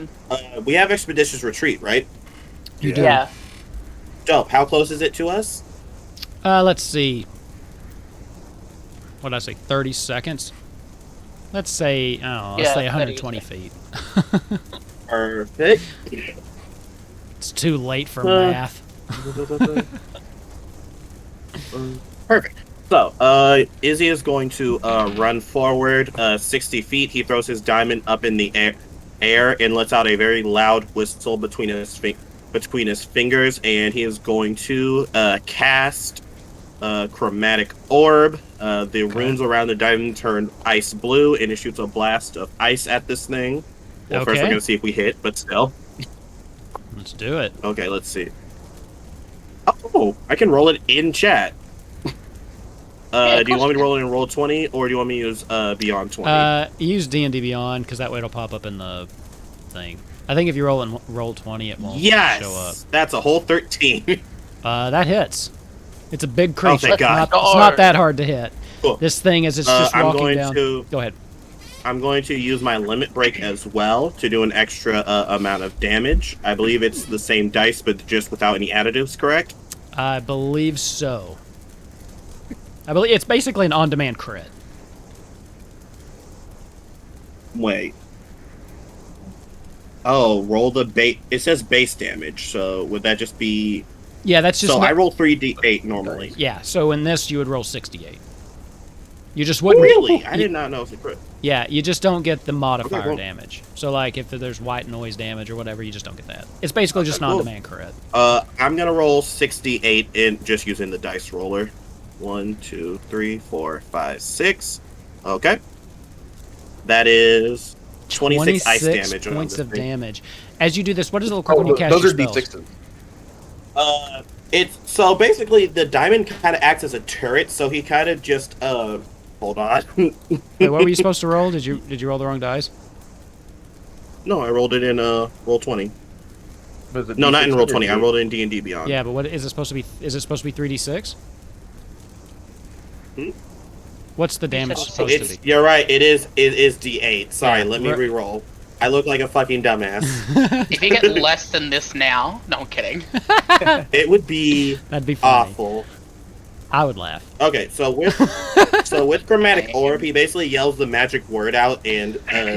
we have Expeditious Retreat, right? You do. Yeah. Dope. How close is it to us? Let's see. What did I say? 30 seconds? Let's say, I don't know, let's Yeah, say 120 feet. Perfect. It's too late for math. Perfect. So, Izzy is going to run forward 60 feet. He throws his diamond up in the air and lets out a very loud whistle between his fingers, and he is going to cast Chromatic Orb. The runes around the diamond turn ice blue, and it shoots a blast of ice at this thing. Well, first we're going to see if we hit, but still. Let's do it. Okay, let's see. Oh, I can roll it in chat. Do you want me to roll it in Roll20, or do you want me to use Beyond 20? Use D&D Beyond, because that way it'll pop up in the thing. I think if you roll in Roll20, it won't show up. That's a whole 13. That hits. It's a big creature. Oh, thank God. It's not that hard to hit. Cool. This thing is just walking down. Go ahead. I'm going to use my Limit Break as well to do an extra amount of damage. I believe it's the same dice, but just without any additives, correct? I believe so. I believe it's basically an on-demand crit. Wait. Oh, roll the base. It says base damage, so would that just be... Yeah, that's just... So I roll 3d8 normally. Yeah, so in this you would roll 68. You just wouldn't... Really? I did not know if it crit. Yeah, you just don't get the modifier well- damage. So, like, if there's white noise damage or whatever, you just don't get that. It's basically just an on-demand crit. I'm gonna roll 68 in just using the dice roller. 1, 2, 3, 4, 5, 6. Okay. That is 26 ice damage on points this of thing. damage. As you do this, what does it look like when you cast those your are spells? D6s. It's so basically the diamond kind of acts as a turret, so he kind of just hold on. Wait, what were you supposed to roll? Did you roll the wrong dice? No, I rolled it in Roll20. No, not in Roll20. I rolled it in D&D Beyond. Yeah, but what is it supposed to be? Is it supposed to be 3d6? What's the damage supposed to be? You're right. It is D8. Sorry, Yeah, let me re-roll. I look like a fucking dumbass. If you get less than this now, no, I'm kidding. It would be That'd be funny. awful. I would laugh. Okay, so with Chromatic Orb, he basically yells the magic word out, and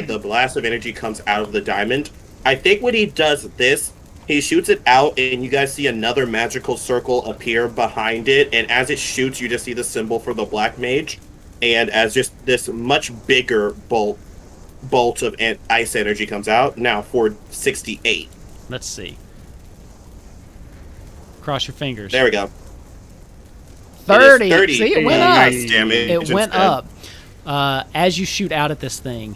the blast of energy comes out of the diamond. I think when he does this, he shoots it out, and you guys see another magical circle appear behind it, and as it shoots, you just see the symbol for the Black Mage, and as just this much bigger bolt of ice energy comes out, now for 68. Let's see. Cross your fingers. There we go. 30. 30. See, it went Nice up. damage It went instead. up. As you shoot out at this thing,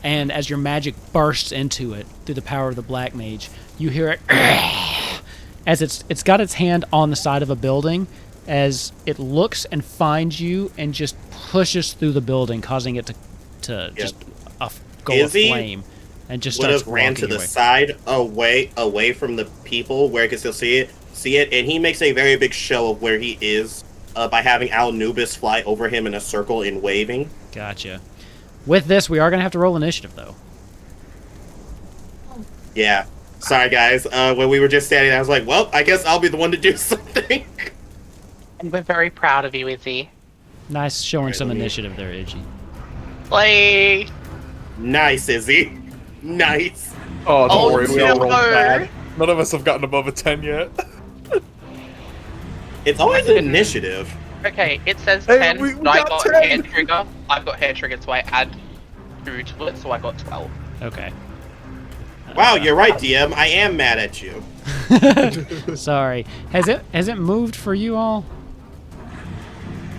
and as your magic bursts into it through the power of the Black Mage, you hear it as it's got its hand on the side of a building, as it looks and finds you and just pushes through the building, causing it to just go Izzy aflame, and just would starts have ran walking to the away. side away from the people where he can still see it, and he makes a very big show of where he is by having Al Nubis fly over him in a circle and waving. Gotcha. With this, we are going to have to roll initiative, though. Yeah. Sorry, guys. When we were just standing there, I was like, well, I guess I'll be the one to do something. And we're very proud of you, Izzy. Nice showing Alright, some let me- initiative there, Iggy. Play. Nice, Izzy. Nice. Oh, don't Oh, worry, we all rolled no. bad. None of us have gotten above a 10 yet. It's always an initiative. Okay, it says Hey, 10, we but I got got 10. hair trigger. I've got hair trigger, so I add 2 to it, so I got 12. Okay. Wow, you're right, DM. I am mad at you. Sorry. Has it moved for you all?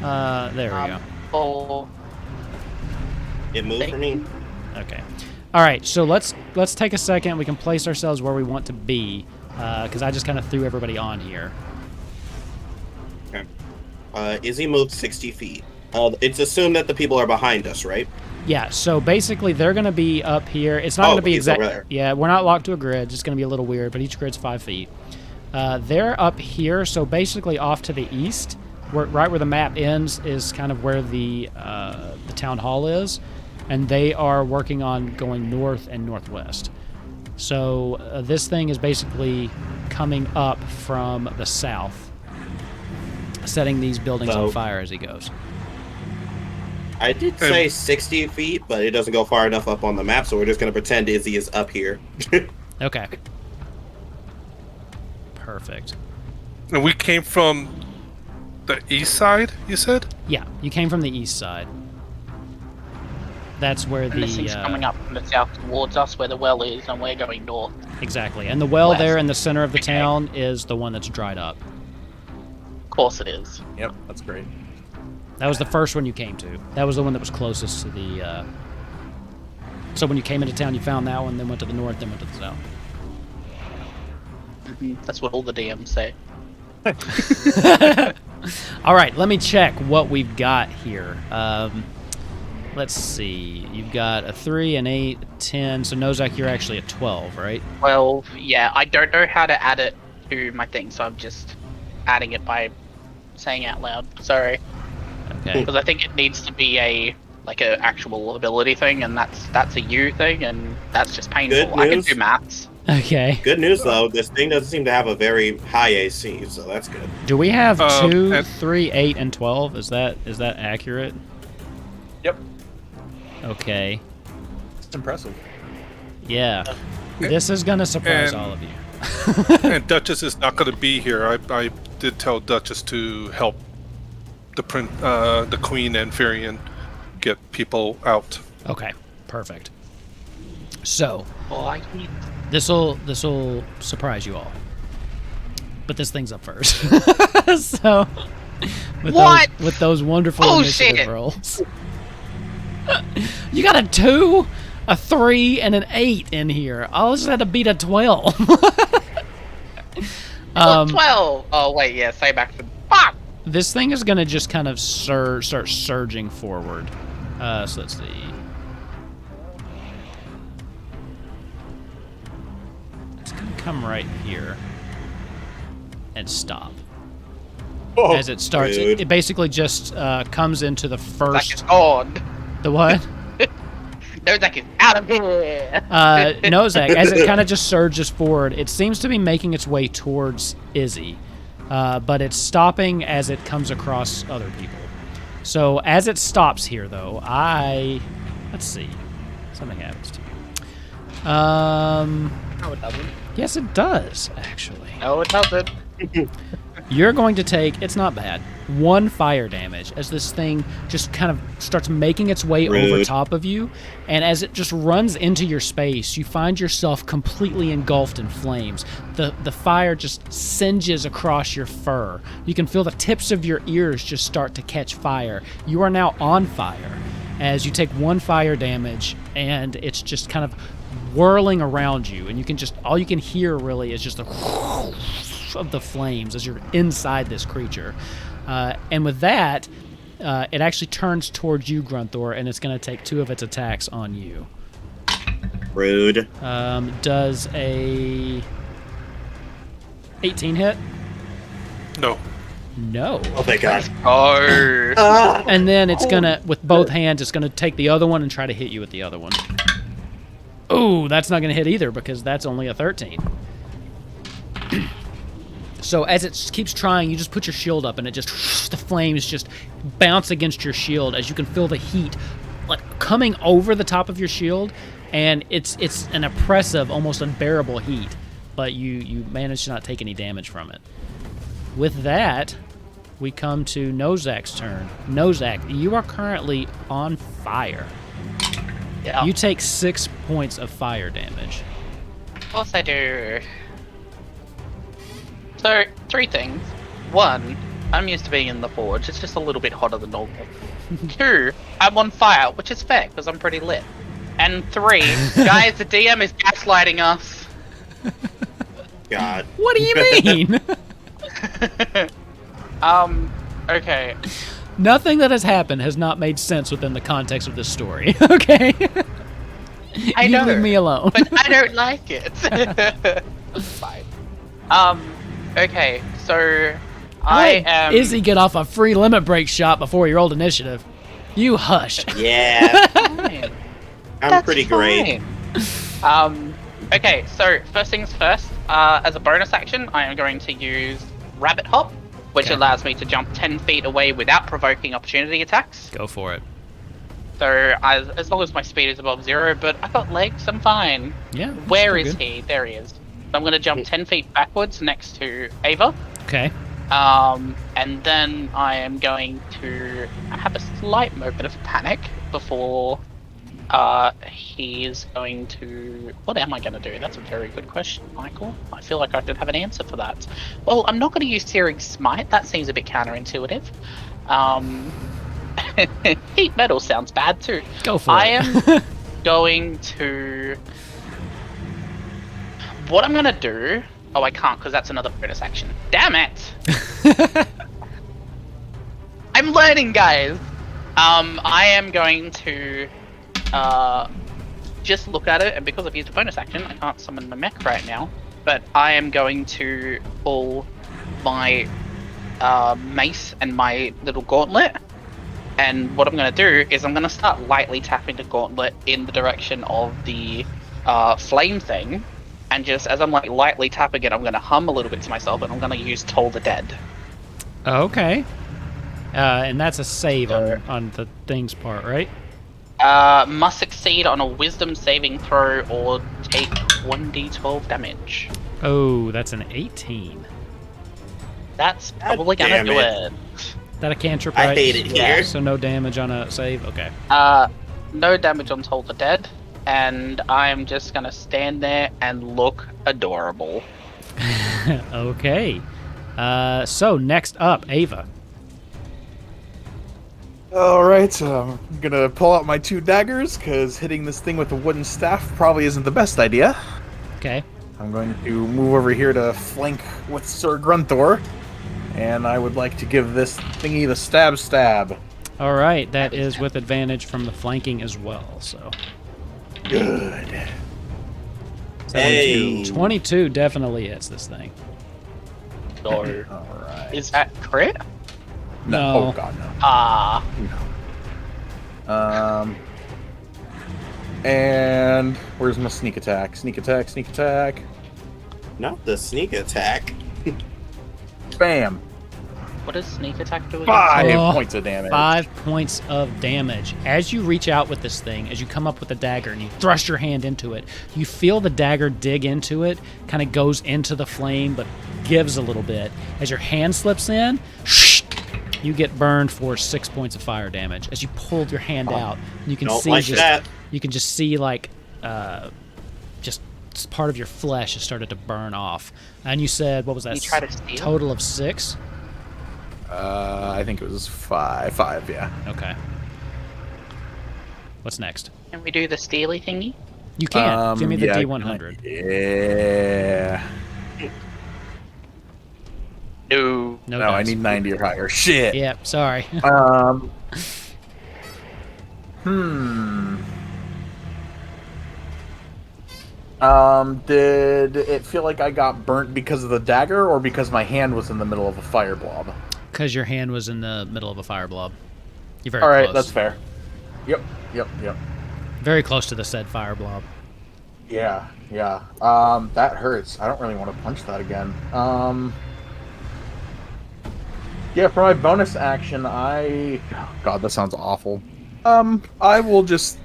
There we go. Oh, It moved for me. Okay. All right. So let's take a second. We can place ourselves where we want to be, because I just kind of threw everybody on here. Okay. Izzy moved 60 feet. It's assumed that the people are behind us, right? Yeah. So basically, they're going to be up here. It's not going to be he's over exact. there. Yeah, we're not locked to a grid. It's going to be a little weird, but each grid's 5 feet. They're up here. So basically, off to the east, right where the map ends, is kind of where the town hall is. And they are working on going north and northwest. So this thing is basically coming up from the south, setting these buildings on fire as he goes. I did say 60 feet, but it doesn't go far enough up on the map, so we're just going to pretend Izzy is up here. Okay. Perfect. And we came from the east side, you said? Yeah, you came from the east side. That's where and this thing's coming up from the south towards us, where the well is, and we're going north. Exactly. And the well West. there in the center of the Okay. town is the one that's dried up. Of course it is. Yep, that's great. That was the first one you came to. That was the one that was closest to the... So when you came into town, you found that one, then went to the north, then went to the south. That's what all the DMs say. All right, let me check what we've got here. Let's see. You've got a 3, an 8, a 10. So Nozak, you're actually a 12, right? 12, yeah. I don't know how to add it to my thing, so I'm just adding it by saying out loud. Sorry. Okay. Because I think it needs to be a actual ability thing, and that's a U thing, and that's just painful. Good I can news. do maths. Okay. Good news, though. This thing doesn't seem to have a very high AC, so that's good. Do we have 2, and- 3, 8, and 12? Is that accurate? Yep, Okay. it's impressive. Yeah. This is going to surprise And- all of you. And Duchess is not going to be here. I did tell Duchess to help the Queen and Firion get people out. Okay. Perfect. So, Well, I need... this'll surprise you all. But this thing's up first. So, What? with those wonderful Oh, initiative shit. rolls. You got a 2, a 3, and an 8 in here. I just had to beat a 12. 12! Oh, wait, yeah, same action. Fuck! This thing is going to just kind of start surging forward. So let's see. It's going to come right here and stop. Oh, As it starts, rude. it basically just comes into the Zach is first... gone. The what? No, Zach is out of here! No, Zach. As it kind of just surges forward, it seems to be making its way towards Izzy. But it's stopping as it comes across other people. So as it stops here, though, let's see. Something happens to you. No, it doesn't. Yes, it does, actually. No, it doesn't. You're going to take, it's not bad, 1 fire damage as this thing just kind of starts making its way over Rude. top of you. And as it just runs into your space, you find yourself completely engulfed in flames. The fire just singes across your fur. You can feel the tips of your ears just start to catch fire. You are now on fire as you take 1 fire damage, and it's just kind of whirling around you. And you can just, all you can hear really is just the of the flames as you're inside this creature. And with that, it actually turns towards you, Grunthor, and it's going to take 2 of its attacks on you. Rude. Does a 18 hit? No. No. Oh, thank God. Oh. And then it's going to, with both hands, it's going to take the other one and try to hit you with the other one. Ooh, that's not going to hit either because that's only a 13. So as it keeps trying, you just put your shield up, and it just, the flames just bounce against your shield as you can feel the heat like coming over the top of your shield, and it's an oppressive, almost unbearable heat. But you manage to not take any damage from it. With that, we come to Nozak's turn. Nozak, you are currently on fire. Yeah. You take 6 points of fire damage. Of course I do. So, 3 things. 1, I'm used to being in the forge. It's just a little bit hotter than normal. 2, I'm on fire, which is fair because I'm pretty lit. And 3, guys, the DM is gaslighting us. God. What do you mean? Okay. Nothing that has happened has not made sense within the context of this story. Okay. I know. You leave me alone. But I don't like it. Fine. Okay, so I am. Izzy get off a free limit break shot before your old initiative. You hush. Yeah. Fine. I'm That's pretty great. fine. Okay, so first things first, as a bonus action, I am going to use Rabbit Hop, which Okay. allows me to jump 10 feet away without provoking opportunity attacks. Go for it. So as long as my speed is above 0, but I got legs, I'm fine. Yeah. Where still is good. he? There he is. So I'm going to jump 10 feet backwards next to Ava. Okay. And then I am going to have a slight moment of panic before he's going to... What am I going to do? That's a very good question, Michael. I feel like I should have an answer for that. Well, I'm not going to use Searing Smite. That seems a bit counterintuitive. Heat Metal sounds bad too. Go for I it. am going to... What I'm going to do... Oh, I can't because that's another bonus action. Damn it! I'm learning, guys! I am going to just look at it, and because I've used a bonus action, I can't summon my mech right now, but I am going to pull my mace and my little gauntlet, and what I'm going to do is I'm going to start lightly tapping the gauntlet in the direction of the flame thing, and just as I'm like lightly tapping it, I'm going to hum a little bit to myself, and I'm going to use Toll the Dead. Okay. And that's a save on the thing's part, right? Must succeed on a wisdom saving throw or take 1d12 damage. Oh, that's an 18. That's God probably gonna damn do it. it. That a cantrip, I right? hate it Yeah. here. So no damage on a save? Okay. No damage on Toll the Dead, and I'm just gonna stand there and look adorable. Okay. So next up, Ava. Alright, so I'm gonna pull out my 2 daggers, because hitting this thing with a wooden staff probably isn't the best idea. Okay. I'm going to move over here to flank with Sir Grunthor, and I would like to give this thingy the stab. All right. That is with advantage from the flanking as well. So Good. Hey. 22 definitely hits this thing. So, Alright. is that crit? No. Oh god, no. And where's my sneak attack? Sneak attack. Not the sneak attack. Bam. What does sneak attack do again? 5 Oh, points of damage. 5 points of damage. As you reach out with this thing, as you come up with the dagger and you thrust your hand into it, you feel the dagger dig into it, kind of goes into the flame, but gives a little bit. As your hand slips in, you get burned for 6 points of fire damage. As you pulled your hand out, you can Don't see like just that. you can just see like just part of your flesh has started to burn off. And you said, what was that? You try to steal? Total of 6? I think it was 5. 5, yeah. Okay. What's next? Can we do the steely thingy? You can. Give me the yeah, D100. Yeah. No. No, No, I dice. need 90 or higher. Shit. Yep, sorry. Did it feel like I got burnt because of the dagger or because my hand was in the middle of a fire blob? Because your hand was in the middle of a fire blob. You're very Alright, close. that's fair. Yep. Very close to the said fire blob. Yeah. That hurts. I don't really want to punch that again. Yeah, for my bonus action, God, that sounds awful. I will just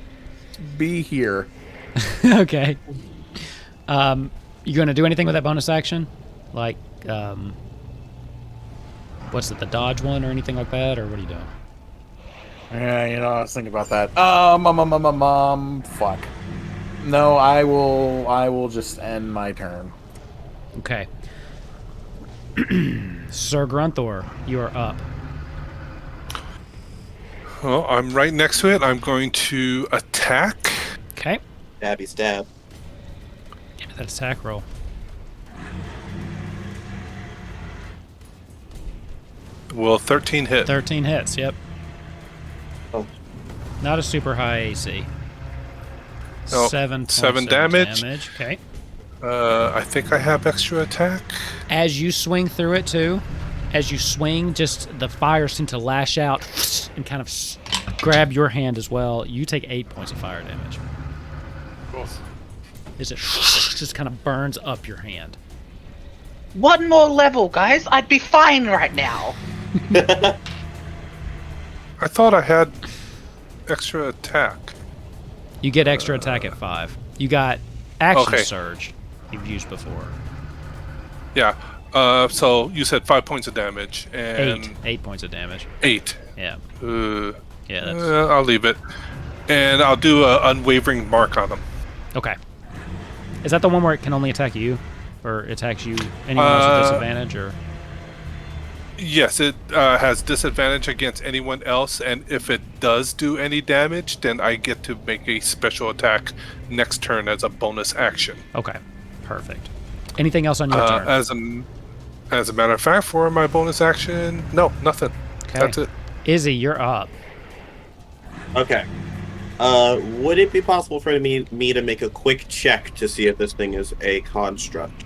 be here. Okay. You going to do anything with that bonus action? Like, what's it, the dodge one or anything like that, or what are you doing? Yeah, I was thinking about that. Fuck. No, I will just end my turn. Okay. Sir Grunthor, you are up. Well, I'm right next to it. I'm going to attack. Okay. Stabby stab. Give me that attack roll. Will 13 hit? 13 hits, yep. Oh. Not a super high AC. Oh, 7 damage. Okay. I think I have extra attack. As you swing through it, too, as you swing, just the fire seems to lash out and kind of grab your hand as well. You take 8 points of fire damage. As it just kind of burns up your hand. One more level, guys. I'd be fine right now. I thought I had extra attack. You get extra attack at 5. You got action Okay. surge you've used before. Yeah. So you said 5 points of damage and 8 points of damage. 8. Yeah. Uh, Yeah, that's I'll leave it, and I'll do an unwavering mark on them. okay. Is that the one where it can only attack you, or attacks you anyone else with disadvantage, or? Yes, it has disadvantage against anyone else, and if it does do any damage, then I get to make a special attack next turn as a bonus action. Okay, perfect. Anything else on your turn? As a matter of fact, for my bonus action, no, nothing. Okay. That's it. Izzy, you're up. Okay. Would it be possible for me to make a quick check to see if this thing is a construct?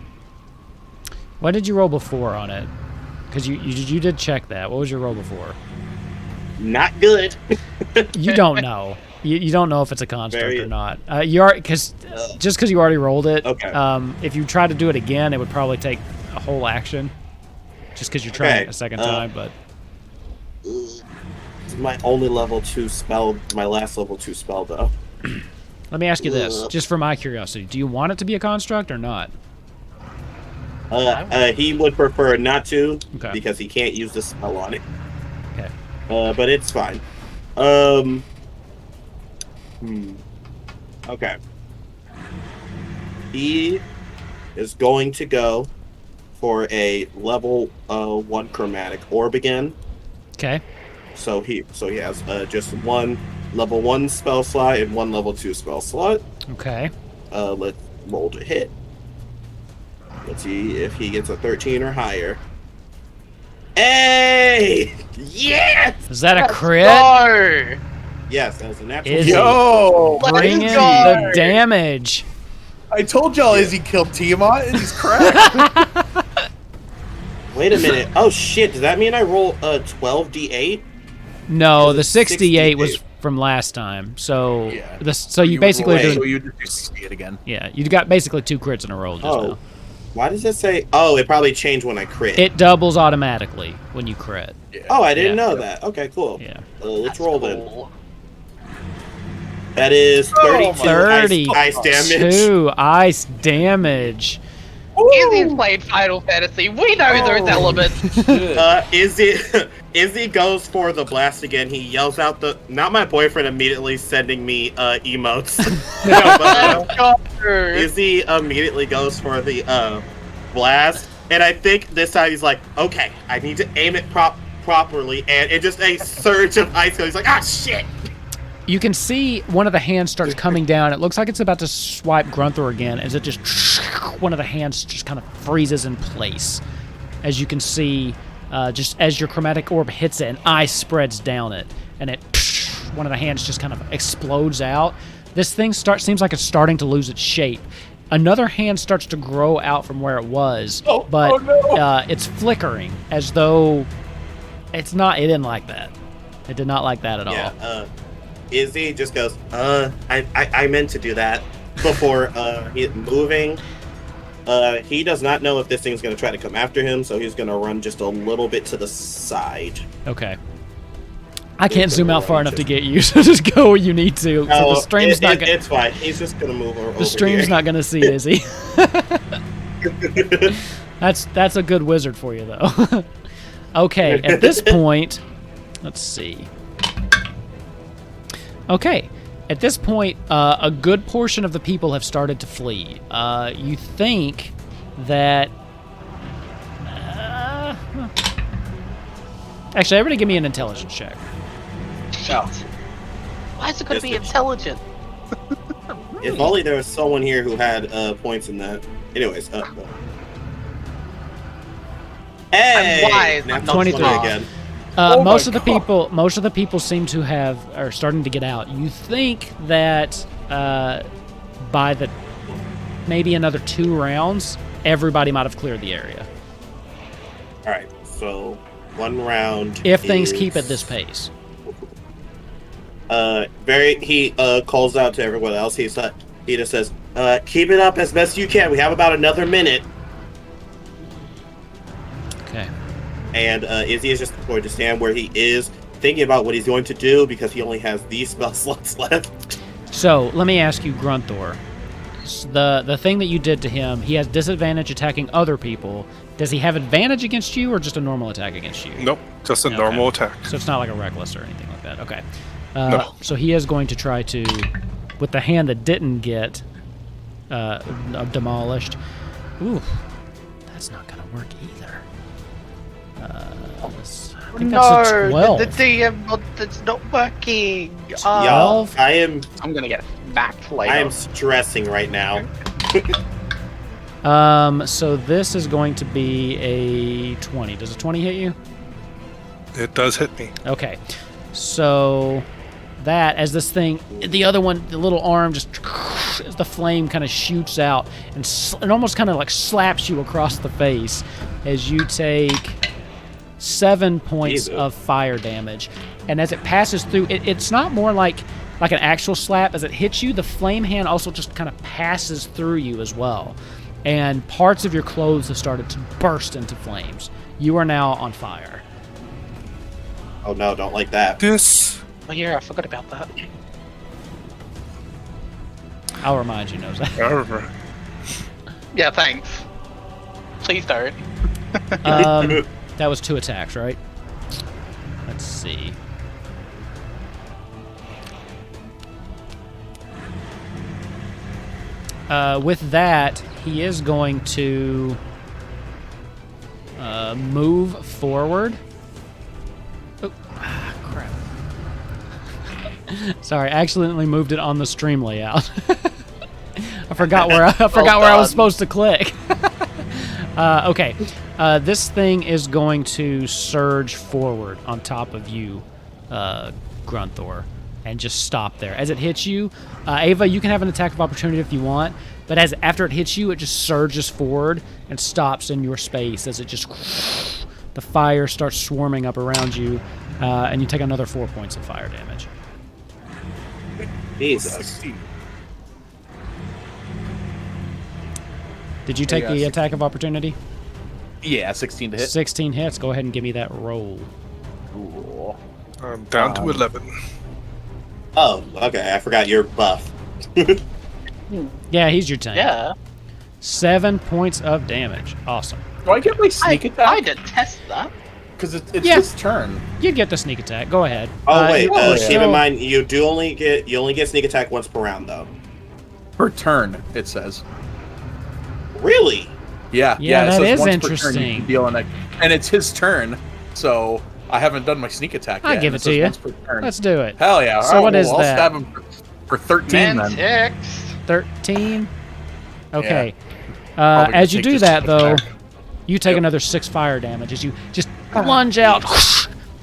What did you roll before on it? Because you did check that. What was your roll before? Not good. You don't know. You don't know if it's a construct Very- or not. You are just because you already rolled it. Okay. If you try to do it again, it would probably take a whole action. Just because you're trying Okay, a second time, but It's my only level 2 spell, my last level 2 spell, though. let me ask you this, just for my curiosity: do you want it to be a construct or not? He would prefer not to, Okay. because he can't use the spell on it. Okay. But it's fine. Okay. He is going to go for a level 1 chromatic orb again. Okay. So he has just one level 1 spell slot and one level 2 spell slot. Okay. Let's roll to hit. Let's see if he gets a 13 or higher. Hey! Yes! Is that a crit? Go! Yes, that's a natural. Izzy. Yo! Bring in Let's the go! damage. I told y'all Izzy killed Tiamat. Izzy's cracked. Wait a minute. Oh shit! Does that mean I roll a 12d8? No, the It's 68 was 68. from last time. So Yeah. so you basically wait. do. So you just see it again. Yeah, you got basically 2 crits in a roll just Oh, now. why does it say? Oh, it probably changed when I crit. It doubles automatically when you crit. Yeah. Oh, I didn't Yeah. know that. Okay, cool. Yeah. Let's roll then. Cool. That is 32 30. ice damage. 2 ice damage. Izzy's played Final Fantasy. We know those elements. Izzy goes for the blast again. He yells out not my boyfriend immediately sending me emotes. No, but, Izzy immediately goes for the blast, and I think this time he's like, okay, I need to aim it properly, and it just a surge of ice. He's like, ah, shit. You can see one of the hands starts coming down. It looks like it's about to swipe Grunthor again, as it just one of the hands just kind of freezes in place. As you can see, just as your chromatic orb hits it, and ice spreads down it, and one of the hands just kind of explodes out. This thing seems like it's starting to lose its shape. Another hand starts to grow out from where it was, but it's flickering as though it's not. It didn't like that. It did not like that at all. Yeah. Izzy just goes, I meant to do that before moving. He does not know if this thing's going to try to come after him, so he's going to run just a little bit to the side. Okay. I can't zoom out far enough to get you, so just go where you need to. So No, the stream's not gonna, it's fine. He's just going to move over. the stream's not gonna see Izzy. That's a good wizard for you though. Okay, at this point, let's see. Okay, at this point, a good portion of the people have started to flee. You think that... Actually, everybody give me an intelligence check. Oh. Why is it going to be intelligent? If only there was someone here who had points in that. Anyways, hey, I'm wise, I'm not 23 smart. again. Most of the people seem to are starting to get out. You think that by the maybe another 2 rounds, everybody might have cleared the area. All right, so 1 round. If things keep at this pace. He calls out to everyone else. He just says, keep it up as best you can. We have about another minute. Okay. And Izzy is just going to stand where he is, thinking about what he's going to do because he only has these spell slots left. So let me ask you, Grunthor. The thing that you did to him, he has disadvantage attacking other people. Does he have advantage against you, or just a normal attack against you? Nope, just a normal attack. So it's not like a reckless or anything like that. Okay. No. So he is going to try to, with the hand that didn't get demolished. Ooh, that's not going to work either. I think that's a 12. The DM that's not working. Y'all, I'm going to get backed later. I am stressing right now. So this is going to be a 20. Does a 20 hit you? It does hit me. Okay. So that, as this thing, the other one, the little arm just, as the flame kind of shoots out and it almost kind of like slaps you across the face as you take 7 points of fire damage. And as it passes through, it's not more like an actual slap. As it hits you, the flame hand also just kind of passes through you as well. And parts of your clothes have started to burst into flames. You are now on fire. Oh no, don't like that. Oh yeah, I forgot about that. I'll remind you, knows that. Yeah, thanks. Please don't. That was 2 attacks, right? Let's see. With that, he is going to move forward. Oh, crap. Sorry, I accidentally moved it on the stream layout. I forgot where I was supposed to click. Okay, this thing is going to surge forward on top of you, Grunthor, and just stop there. As it hits you, Ava, you can have an attack of opportunity if you want, but after it hits you, it just surges forward and stops in your space as it just... The fire starts swarming up around you, and you take another 4 points of fire damage. Jesus. Did you take the attack of opportunity? Yeah, 16 to hit. 16 hits. Go ahead and give me that roll. Cool. I'm down to 11. Oh, okay. I forgot you're buff. Yeah, he's your tank. Yeah. 7 points of damage. Awesome. Do I get my sneak I attack? detest that. Because it's Yeah. his turn. You'd get the sneak attack. Go ahead. Oh wait, you're keep in mind you only get sneak attack once per round though. Per turn, it says. Really? Yeah, Yeah, it that says is once per turn interesting. you can deal and it's his turn, so I haven't done my sneak attack yet. I'll give and it to says you. Once per turn. Let's do it. Hell yeah. So Alright, what is I'll that? stab him for 13 then. 10 13. Okay. Probably As gonna you take do this that, though, back. you take another 6 fire damage as you just lunge out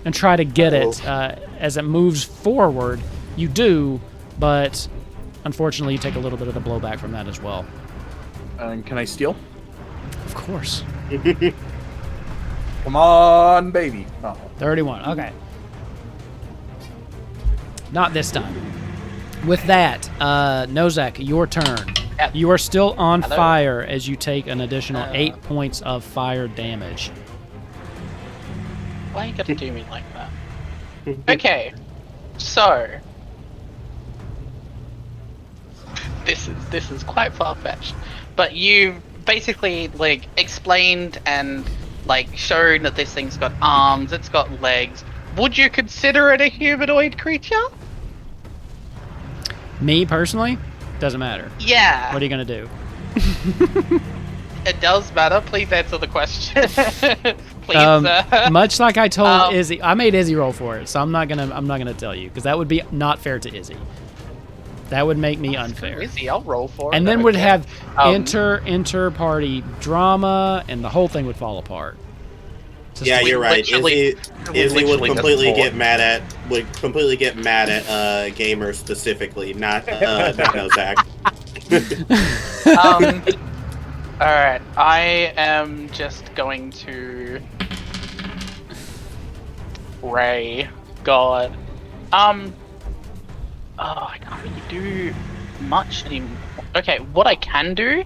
and try to get it. As it moves forward, you do, but unfortunately, you take a little bit of the blowback from that as well. And can I steal? Of course. Come on, baby. Oh. 31. Okay. Not this time. With that, Nozak, your turn. Yeah. You are still on Hello. fire as you take an additional 8 points of fire damage. Why are you gonna do me like that? Okay, so this is quite far fetched, but you basically like explained and like shown that this thing's got arms, it's got legs. Would you consider it a humanoid creature? Me personally, doesn't matter. Yeah. What are you gonna do? It does matter. Please answer the question. Please. Much like I told Um, Izzy, I made Izzy roll for it, so I'm not gonna tell you because that would be not fair to Izzy. That would make me unfair. Izzy, I'll roll for it. And then would Okay. have Um, inter-party drama, and the whole thing would fall apart. Just Yeah, we you're right. literally- Izzy would literally completely just get mad at gamers specifically, not Zach. Alright, I am just going to Ray God. I can't really do much anymore. Okay, what I can do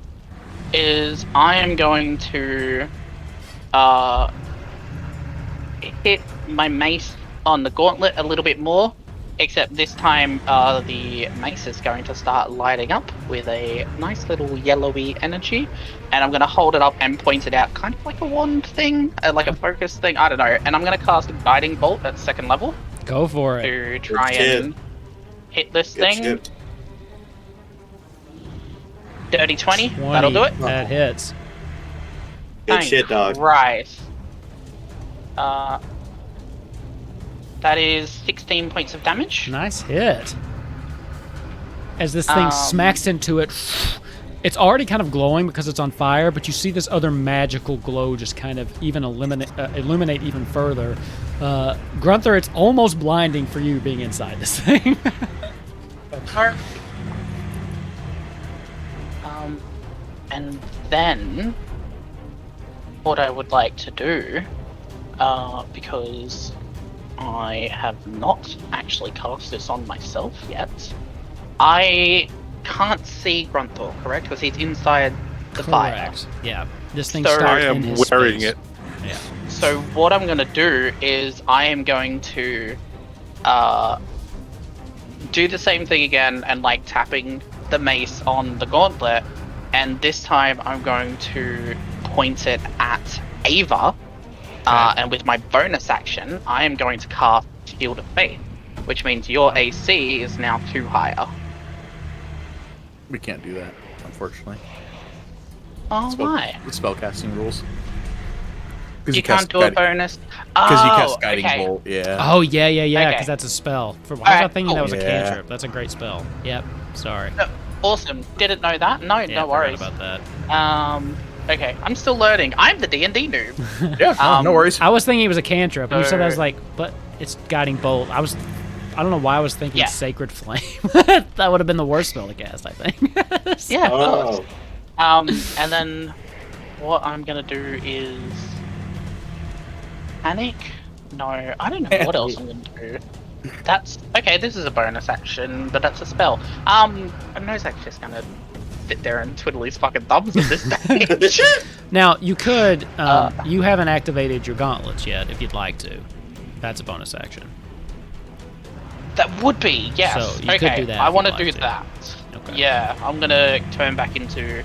is I am going to hit my mace on the gauntlet a little bit more, except this time the mace is going to start lighting up with a nice little yellowy energy, and I'm going to hold it up and point it out, kind of like a wand thing, like a focus thing, I don't know, and I'm going to cast a guiding bolt at 2nd level Go for it. to try Good and hit this Good thing. shit. Dirty 20, 20, that'll do it. That hits. Good Thank shit, dog. Right. That is 16 points of damage. Nice hit. As this thing smacks into it, it's already kind of glowing because it's on fire, but you see this other magical glow just kind of even illuminate even further. Grunther, it's almost blinding for you being inside this thing. And then what I would like to do, because I have not actually cast this on myself yet, I can't see Grunthor, correct? Because he's inside the fire. Correct. Yeah. This thing So- starts I in am his wearing space. it. Yeah. So what I'm going to do is I am going to do the same thing again and like tapping the mace on the gauntlet, and this time I'm going to point it at Ava, and with my bonus action I am going to cast Shield of Faith, which means your AC is now 2 higher. We can't do that, unfortunately. Oh, why? The spellcasting rules. You can't do a bonus? Because you Oh, cast Guiding okay. Bolt, yeah. Oh, yeah, because Okay. that's a spell. Why was I Alright, thinking that was a Yeah. cantrip? That's a great spell. Yep. Sorry. Awesome. Didn't know that? No, Yeah, no forgot worries. about that. Okay, I'm still learning. I'm the D&D noob. Yeah, no worries. I was thinking it was a cantrip, and you said I was So- like, but it's Guiding Bolt. I don't know why I was thinking Yeah. Sacred Flame. That would have been the worst spell to cast, I think. Yeah, of course. Oh, And then what I'm gonna do is panic. No, I don't know what else I'm gonna do. That's okay. This is a bonus action, but that's a spell. Nozak's just gonna sit there and twiddle his fucking thumbs at this stage. Now, you could, you haven't activated your gauntlets yet, if you'd like to. That's a bonus action. That would be, yes. So, you okay, could do that I if want to you'd do like to. that. Okay. Yeah, I'm gonna turn back into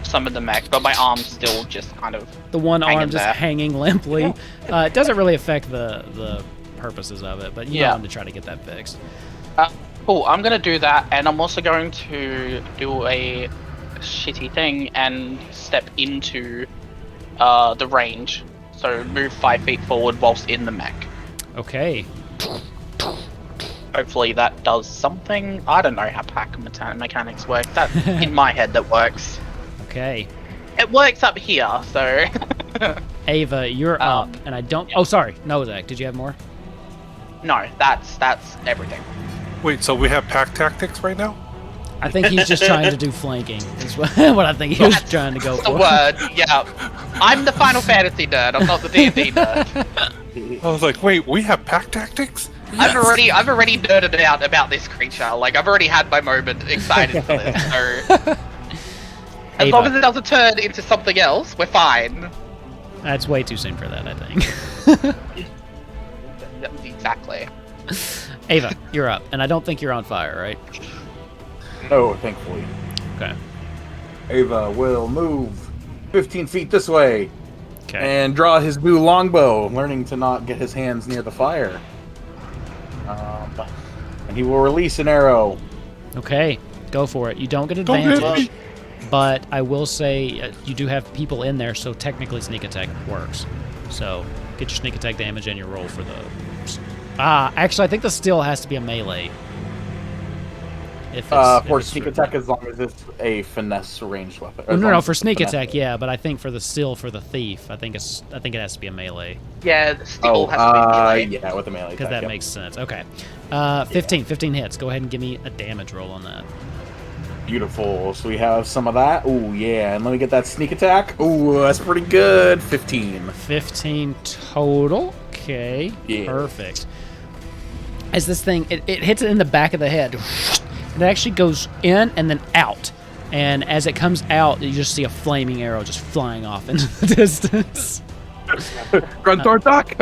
some of the mech, but my arm's still just kind of. The one arm Hanging just there. hanging limply. It doesn't really affect the purposes of it, but you Yeah. want to try to get that fixed. Cool, I'm gonna do that, and I'm also going to do a shitty thing and step into the range. So move 5 feet forward whilst in the mech. Okay. Hopefully that does something. I don't know how pack mechanics work. That in my head that works. Okay. It works up here, so. Ava, you're up, and I don't... Oh, sorry. No, Zach, did you have more? No, that's everything. Wait, so we have pack tactics right now? I think he's just trying to do flanking, is what I think he was trying to go The for. word, yeah. I'm the Final Fantasy nerd. I'm not the D&D nerd. I was like, wait, we have pack tactics? I've already nerded out about this creature. Like I've already had my moment, excited for this. So as long as it doesn't turn into something else, we're fine. That's way too soon for that, I think. Exactly. Ava, you're up, and I don't think you're on fire, right? No, thankfully. Okay. Ava will move 15 feet this way. Okay. And draw his new longbow, learning to not get his hands near the fire. And he will release an arrow. Okay, go for it. You don't get Don't hit advantage, me. but I will say you do have people in there, so technically sneak attack works. So get your sneak attack damage and your roll for the... actually, I think the still has to be a melee. If For it's sneak for- attack, as long as it's a finesse ranged weapon. Oh, no, for sneak attack, yeah, but I think for the still for the thief, I think it has to be a melee Yeah, the steel has to be melee. yeah, with a melee because attack. that yep. makes sense. Okay, 15 hits. Go ahead and give me a damage roll on that. Beautiful. So we have some of that. Oh yeah, and let me get that sneak attack. Oh, that's pretty good. 15. 15 total. Okay, Yeah. perfect. As this thing, it hits it in the back of the head. It actually goes in and then out. And as it comes out, you just see a flaming arrow just flying off into the distance. Grunthor duck.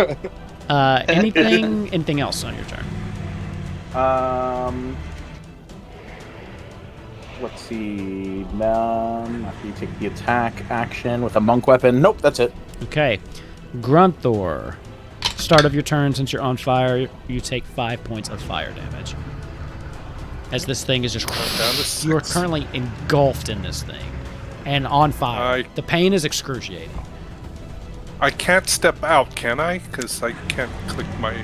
Anything else on your turn? Let's see. After you take the attack action with a monk weapon. Nope, that's it. Okay. Grunthor. Start of your turn, since you're on fire, you take 5 points of fire damage. As this thing is just... Down to You are 6. currently engulfed in this thing. And on fire. The pain is excruciating. I can't step out, can I? Because I can't click my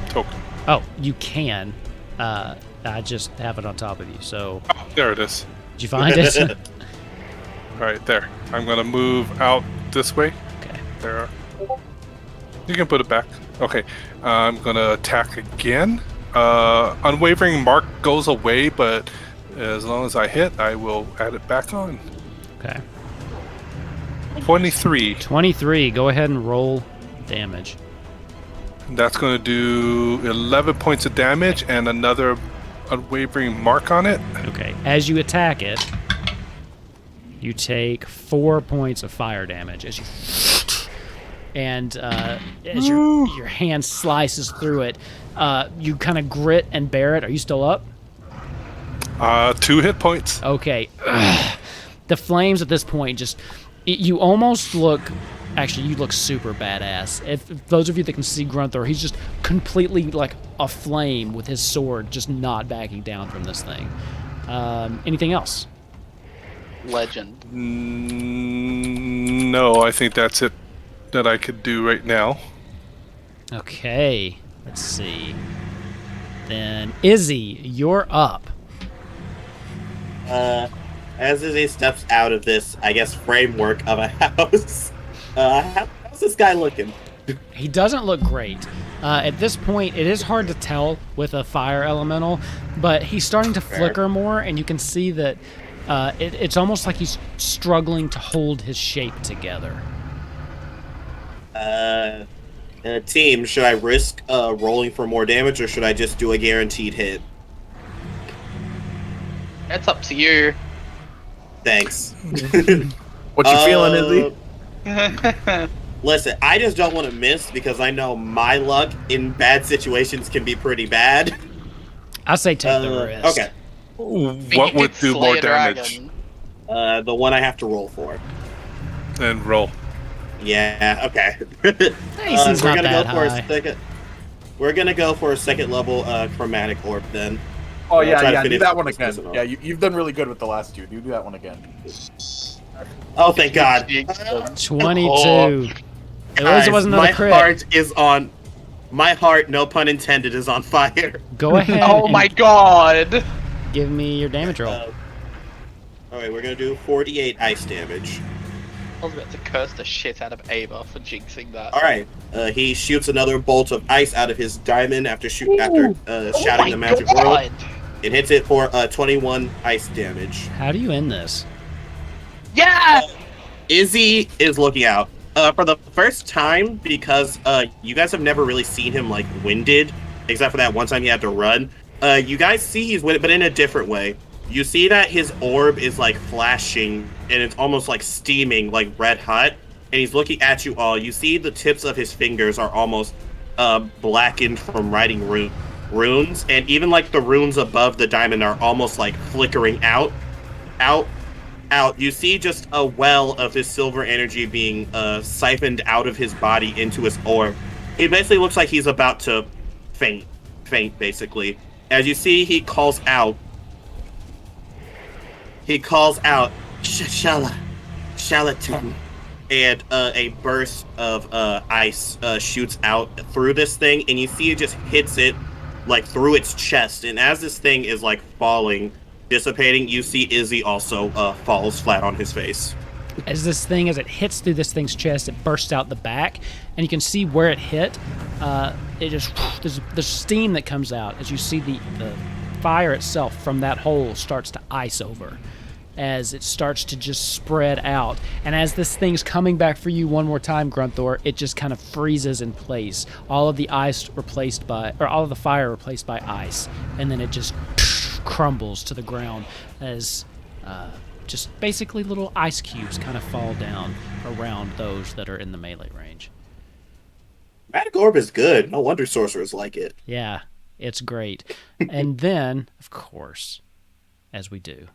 token. Oh, you can. I just have it on top of you, so... Oh, there it is. Did you find it? Right there. I'm gonna move out this way. Okay. There. You can put it back. Okay. I'm gonna attack again. Unwavering mark goes away, but as long as I hit, I will add it back on. Okay. 23. 23. Go ahead and roll damage. That's going to do 11 points of damage and another unwavering mark on it. Okay. As you attack it, you take 4 points of fire damage as you... And as your hand slices through it, you kind of grit and bear it. Are you still up? 2 hit points. Okay. The flames at this point just... You almost look... Actually, you look super badass. If those of you that can see Grunthor, he's just completely like aflame with his sword, just not backing down from this thing. Anything else? Legend. No, I think that's it that I could do right now. Okay. Let's see. Then, Izzy, you're up. As Izzy steps out of this, I guess, framework of a house, how's this guy looking? He doesn't look great. At this point, it is hard to tell with a fire elemental, but he's starting to flicker more, and you can see that it's almost like he's struggling to hold his shape together. Team, should I risk rolling for more damage, or should I just do a guaranteed hit? It's up to you. Thanks. What you feeling, Izzy? Listen, I just don't want to miss because I know my luck in bad situations can be pretty bad. I say take the risk. Okay. What would do more damage? The one I have to roll for. And roll. Yeah, okay. He's we're not gonna that go for high. a second. We're gonna go for a second level chromatic orb then. Oh try to yeah, do finish that one this again. person off. Yeah, you've done really good with the last two. Do that one again. Oh, thank God. 22. Oh, At least it wasn't another my crit. heart is on. My heart, no pun intended, is on fire. Go ahead Oh and my god! give me your damage roll. Alright, we're gonna do 48 ice damage. I was about to curse the shit out of Ava for jinxing that. Alright, he shoots another bolt of ice out of his diamond after shouting the magic word. It hits it for 21 ice damage. How do you end this? Yeah! Izzy is looking out. For the first time, because you guys have never really seen him like winded, except for that one time he had to run. You guys see he's winded, but in a different way. You see that his orb is like flashing, and it's almost like steaming, like red hot. And he's looking at you all. You see the tips of his fingers are almost blackened from writing runes, and even like the runes above the diamond are almost like flickering out out, you see just a well of his silver energy being siphoned out of his body into his orb. It basically looks like he's about to faint, basically. As you see, he calls out, Shalaton. And a burst of ice shoots out through this thing, and you see it just hits it like through its chest. And as this thing is like falling, dissipating, you see Izzy also falls flat on his face. As it hits through this thing's chest, it bursts out the back, and you can see where it hit. It just there's steam that comes out as you see the fire itself from that hole starts to ice over, as it starts to just spread out. And as this thing's coming back for you one more time, Grunthor, it just kind of freezes in place. All of the fire replaced by ice, and then it just crumbles to the ground as just basically little ice cubes kind of fall down around those that are in the melee range. Magic Orb is good. No wonder sorcerers like it. Yeah, it's great. And then, of course, as we do,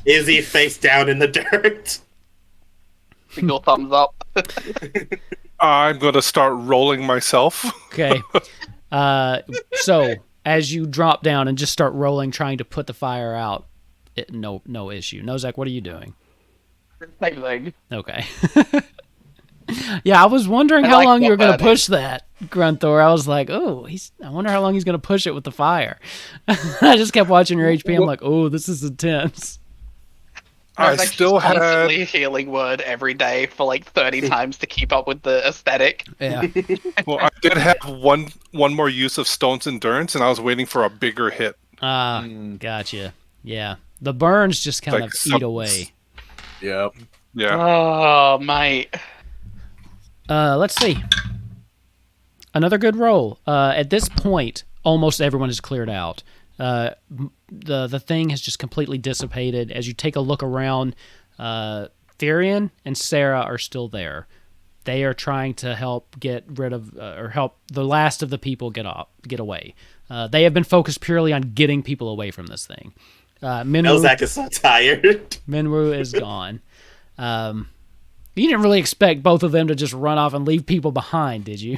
Izzy face down in the dirt. Single thumbs up. I'm going to start rolling myself. Okay. So as you drop down and just start rolling, trying to put the fire out, no issue. Nozak, what are you doing? Same thing. Okay. Yeah, I was wondering how long you were going to push that, Grunthor. I was like, I wonder how long he's going to push it with the fire. I just kept watching your HP. I'm like, oh, this is intense. I still constantly had healing word every day for like 30 times to keep up with the aesthetic. Yeah. Well, I did have one more use of Stone's Endurance, and I was waiting for a bigger hit. Gotcha. Yeah. The burns just kind of eat away. Yep. Yeah. Oh, mate. Let's see. Another good roll. At this point, almost everyone is cleared out. The thing has just completely dissipated. As you take a look around, Therian and Sarah are still there. They are trying to help get rid of, or help the last of the people get away. They have been focused purely on getting people away from this thing. Elzak is so tired. Minwu is gone. You didn't really expect both of them to just run off and leave people behind, did you?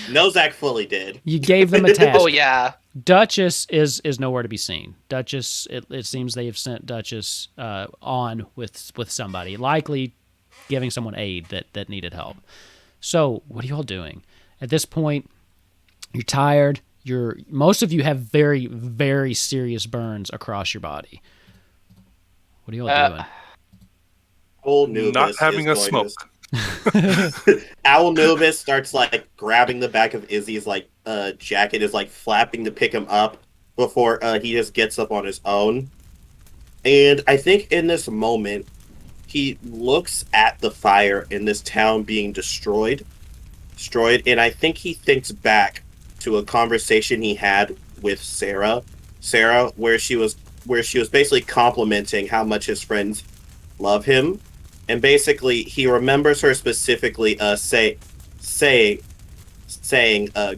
Nozak fully did. You gave them a task. Oh, yeah. Duchess is nowhere to be seen. Duchess, it seems they have sent Duchess on with somebody, likely giving someone aid that needed help. So, what are you all doing? At this point, you're tired. Most of you have very, very serious burns across your body. What are you all doing? Owl Nubis Not having a smoke. Owl Nubis starts like grabbing the back of Izzy's like jacket, is like flapping to pick him up before he just gets up on his own. And I think in this moment, he looks at the fire in this town being destroyed, and I think he thinks back to a conversation he had with Sarah, where she was basically complimenting how much his friends love him. And basically, he remembers her specifically saying,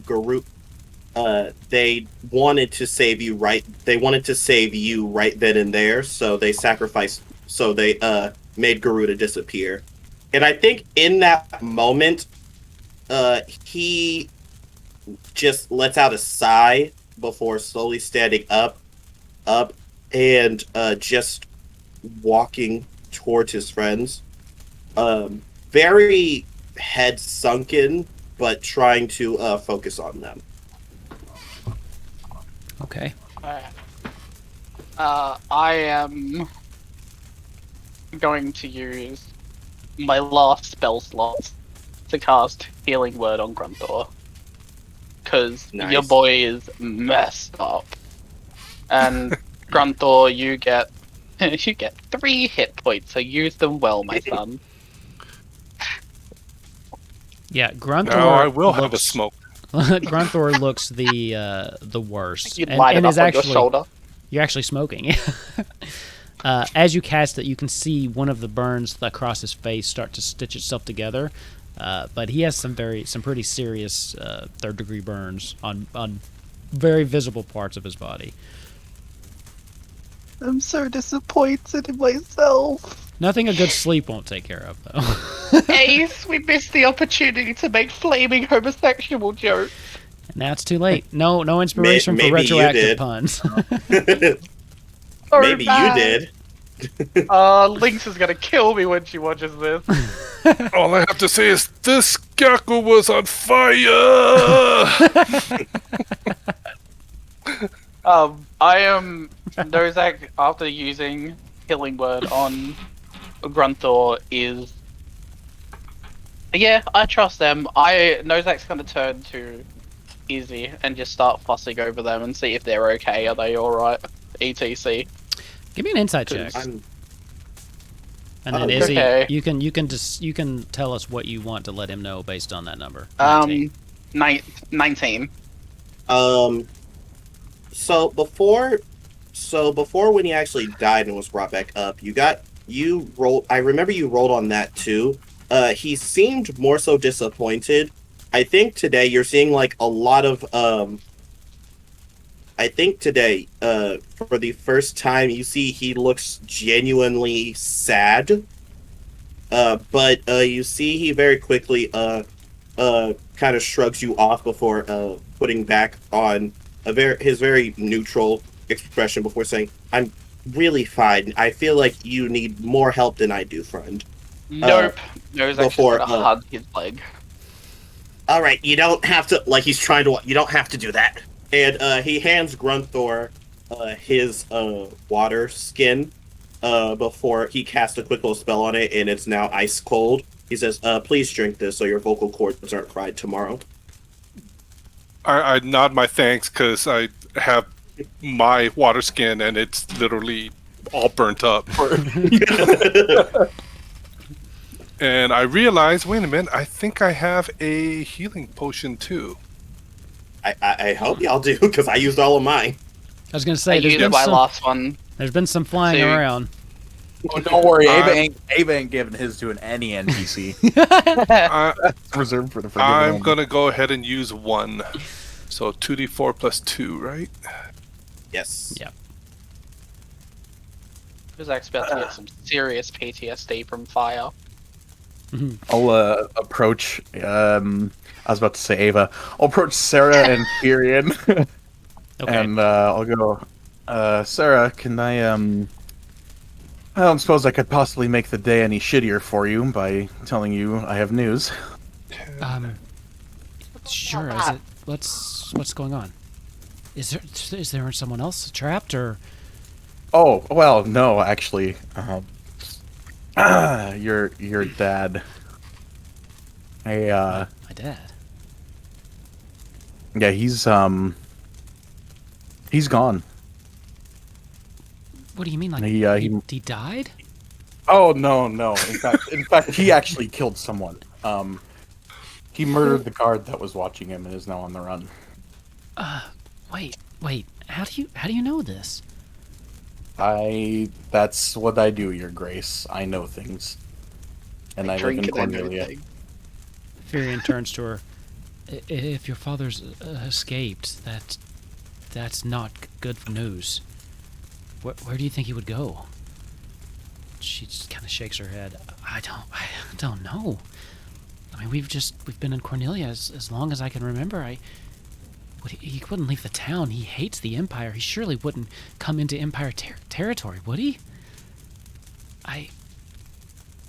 Guru, they wanted to save you right. They wanted to save you right then and there. So they sacrificed. So they made Garuda disappear. And I think in that moment, he just lets out a sigh before slowly standing up, and just walking towards his friends, very head sunken, but trying to focus on them. Okay. I am going to use my last spell slot to cast Healing Word on Grunthor, because your boy is messed up. And Grunthor, you get 3 hit points, so use them well, my son. Yeah, Grunthor. Now I will have a smoke. Grunthor looks the worst. You'd light it up on your shoulder. You're actually smoking. As you cast it, you can see one of the burns across his face start to stitch itself together. But he has some pretty serious 3rd-degree burns on very visible parts of his body. I'm so disappointed in myself. Nothing a good sleep won't take care of, though. Ace, we missed the opportunity to make flaming homosexual jokes. Now it's too late. No inspiration for Maybe you retroactive did. puns. Maybe you did. Lynx is gonna kill me when she watches this. All I have to say is this Gakko was on fire. I am Nozak after using Healing Word on Grunthor is. Yeah, I trust them. Nozak's gonna turn to Izzy and just start fussing over them and see if they're okay. Are they alright? ETC. Give me an insight check. I'm- And then Oh, Izzy, okay. you can tell us what you want to let him know based on that number. 19. So before when he actually died and was brought back up, you rolled. I remember you rolled on that too. He seemed more so disappointed. I think today you're seeing like a lot of. I think today, for the first time, you see he looks genuinely sad. But you see he very quickly kind of shrugs you off before putting back on his very neutral expression before saying, "I'm really fine. I feel like you need more help than I do, friend." Nope. Nozak's just before, gonna hug his leg. All right, you don't have to. Like he's trying to. You don't have to do that. And he hands Grunthor his water skin before he casts a quick little spell on it, and it's now ice cold. He says, "Please drink this so your vocal cords aren't fried tomorrow." I nod my thanks because I have my water skin and it's literally all burnt up. And I realize, wait a minute, I think I have a healing potion too. I hope y'all do, because I used all of mine. I was gonna I say used my last one. there's been some flying Two. around. Oh, don't worry, Ava ain't giving his to any NPC. It's reserved for the Fourgiven I'm only. gonna go ahead and use one. So 2d4 plus 2, right? Yes. Yeah. Nozak's about to get some serious PTSD from fire. I'll approach. I was about to say Ava. I'll approach Sarah and Tyrion, Okay. and I'll go. Sarah, can I don't suppose I could possibly make the day any shittier for you by telling you I have news. Sure. Is it? What's going on? Is there someone else trapped or? Oh well, no, actually, your dad. My dad. Yeah, he's gone. What do you mean? Like He he died? Oh no. In fact, he actually killed someone. He murdered the guard that was watching him and is now on the run. Wait. How do you know this? That's what I do, Your Grace. I know things. And I live in Drink and Cornelia. everything. Furion turns to her. If your father's escaped, that's not good news. Where do you think he would go? She just kind of shakes her head. I don't know. I mean, we've been in Cornelia as long as I can remember. He wouldn't leave the town. He hates the Empire. He surely wouldn't come into Empire territory, would he?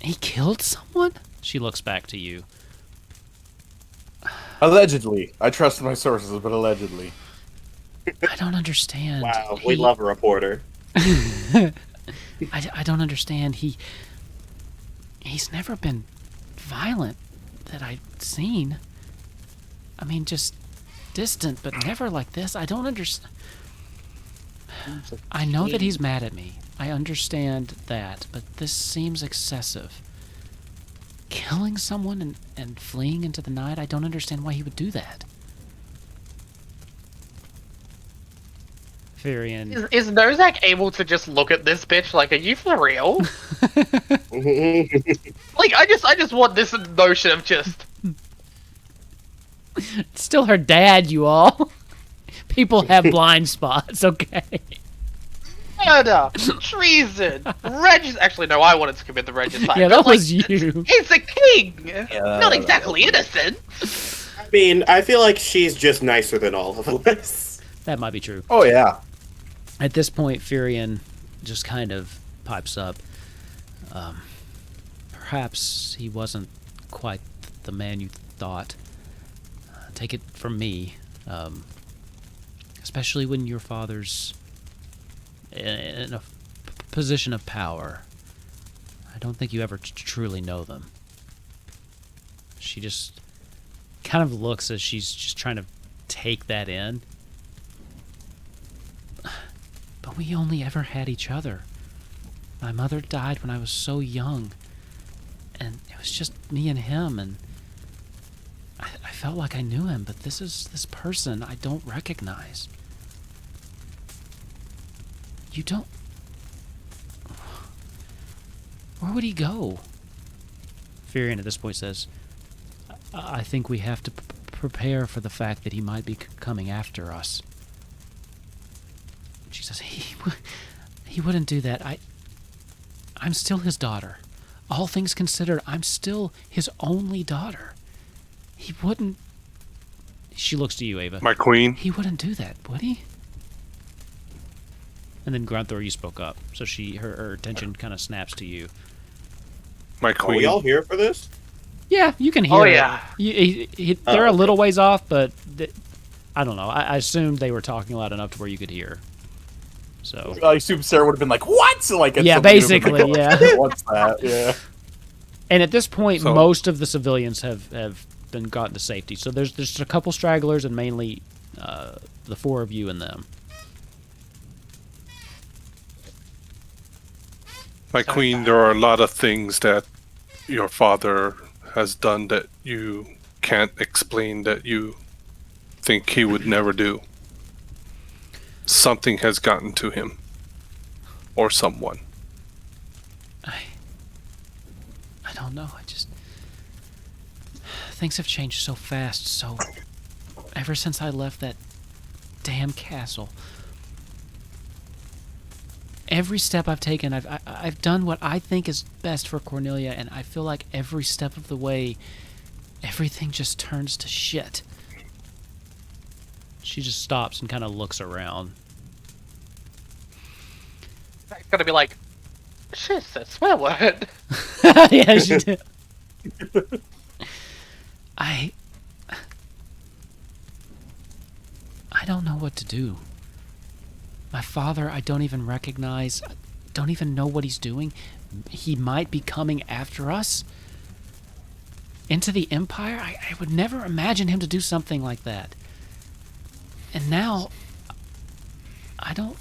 He killed someone? She looks back to you. Allegedly. I trust my sources, but allegedly. I don't understand. Wow, we love a reporter. I don't understand. He's never been violent that I've seen. I mean, just distant, but never like this. I don't understand. I know that he's mad at me. I understand that, but this seems excessive. Killing someone and fleeing into the night, I don't understand why he would do that. Furion. Is Nozak able to just look at this bitch like, are you for real? Like, I just want this notion of just... It's still her dad, you all. People have blind spots, okay? Murder, treason, regicide. Actually, no, I wanted to commit the regicide. Yeah, but, that was you. He's the king. Not exactly innocent. I mean, I feel like she's just nicer than all of us. That might be true. Oh yeah. At this point, Furion just kind of pipes up. Perhaps he wasn't quite the man you thought. Take it from me, especially when your father's in a position of power. I don't think you ever truly know them. She just kind of looks as she's just trying to take that in. But we only ever had each other. My mother died when I was so young, and it was just me and him, and I felt like I knew him, but this person I don't recognize. You don't... Where would he go? Furion at this point says, I think we have to prepare for the fact that he might be coming after us. She says, he wouldn't do that. I'm still his daughter. All things considered, I'm still his only daughter. He wouldn't... She looks to you, Ava. My queen. He wouldn't do that, would he? And then Grunthor, you spoke up, so her attention kind of snaps to you. My Are queen. we all here for this? Yeah, you can hear. Oh, it. yeah. They're a okay. little ways off, but I don't know. I assumed they were talking loud enough to where you could hear. So I assume Sarah would have been like, "What?" Like, Yeah, basically, yeah. What's that? Yeah. And at this point, So- most of the civilians have been gotten to safety. So there's just a couple stragglers, and mainly the four of you and them. My queen, there are a lot of things that your father has done that you can't explain, that you think he would never do. Something has gotten to him. Or someone. I don't know. Things have changed so fast. So ever since I left that damn castle, every step I've taken, I've done what I think is best for Cornelia, and I feel like every step of the way, everything just turns to shit. She just stops and kind of looks around. It's gonna be like, shit's a swear word. Yeah, she did. I don't know what to do. My father, I don't even recognize. I don't even know what he's doing. He might be coming after us into the Empire. I would never imagine him to do something like that. And now, I don't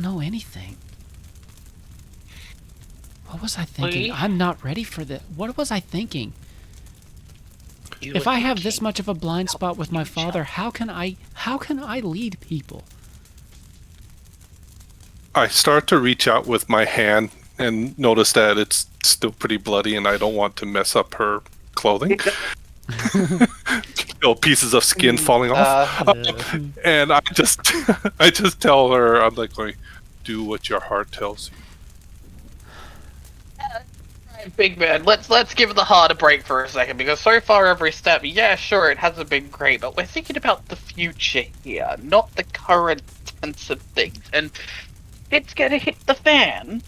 know anything. What was I thinking? I'm not ready for this. What was I thinking? If I have this much of a blind spot with my father, how can I lead people? I start to reach out with my hand and notice that it's still pretty bloody and I don't want to mess up her clothing. Pieces of skin falling off. And I just tell her, I'm like going, do what your heart tells you. Big man, let's give the heart a break for a second, because so far every step, yeah, sure, it hasn't been great, but we're thinking about the future here, not the current tense of things, and it's gonna hit the fan,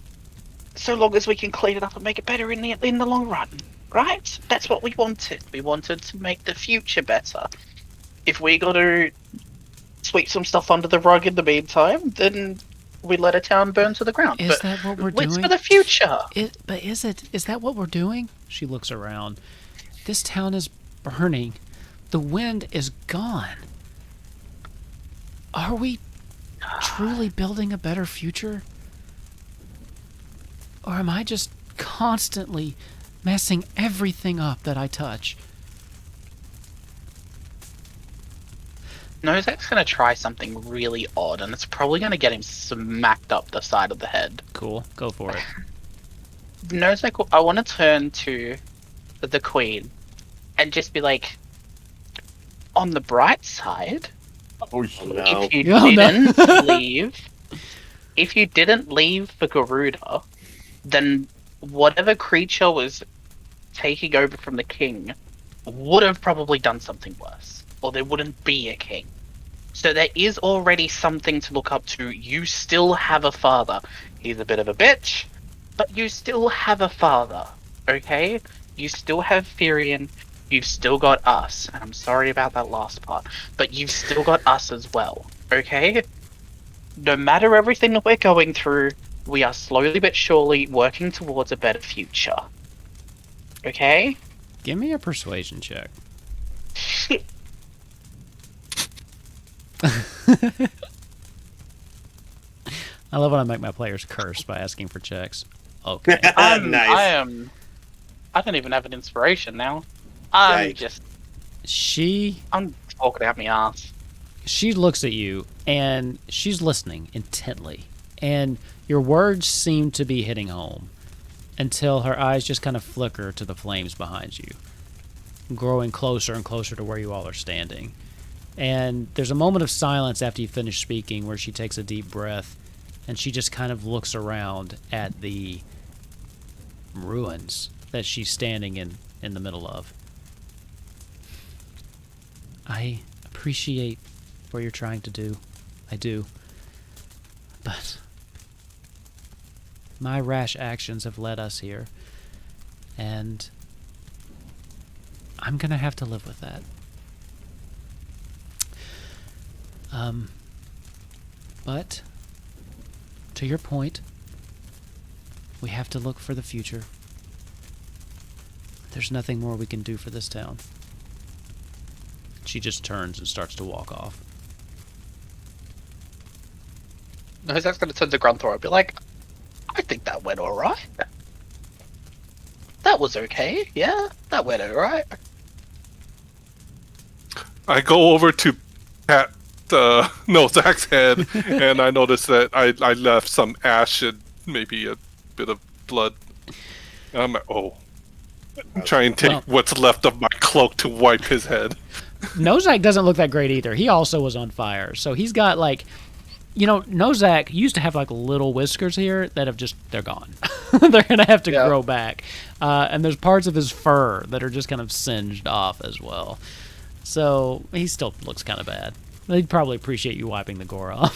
so long as we can clean it up and make it better in the long run, right? That's what we wanted. We wanted to make the future better. If we gotta sweep some stuff under the rug in the meantime, then we let a town burn to the ground. Is that what we're doing? It's for the future. Is that what we're doing? She looks around. This town is burning. The wind is gone. Are we truly building a better future? Or am I just constantly messing everything up that I touch? Nozak's gonna try something really odd, and it's probably gonna get him smacked up the side of the head. Cool. Go for it. Nozak, I want to turn to the Queen and just be like, on the bright side, Oh shit. No. If you Oh, no. didn't leave, if you didn't leave for Garuda, then whatever creature was taking over from the king would have probably done something worse, or there wouldn't be a king. So there is already something to look up to. You still have a father. He's a bit of a bitch, but you still have a father, okay? You still have Firion. You've still got us. And I'm sorry about that last part, but you've still got us as well, okay? No matter everything that we're going through, we are slowly but surely working towards a better future. Okay? Give me a persuasion check. I love when I make my players curse by asking for checks. Okay. Nice. I don't even have an inspiration now. I'm Yikes. I'm talking out my ass. She looks at you and she's listening intently, and your words seem to be hitting home until her eyes just kind of flicker to the flames behind you, growing closer and closer to where you all are standing. And there's a moment of silence after you finish speaking where she takes a deep breath and she just kind of looks around at the ruins that she's standing in the middle of. I appreciate what you're trying to do. I do. But my rash actions have led us here, and I'm gonna have to live with that. But to your point, we have to look for the future. There's nothing more we can do for this town. She just turns and starts to walk off. Nozack's gonna turn to Grunthor and be like, I think that went alright. That was okay, yeah? That went alright. I go over to pat Zach's head, and I notice that I left some ash and maybe a bit of blood. And I'm like, oh. Try and take what's left of my cloak to wipe his head. Nozak doesn't look that great either. He also was on fire. So he's got like, Nozak used to have like little whiskers here that have they're gone. They're going to have to grow back. And there's parts of his fur that are just kind of singed off as well. So he still looks kind of bad. They'd probably appreciate you wiping the gore off.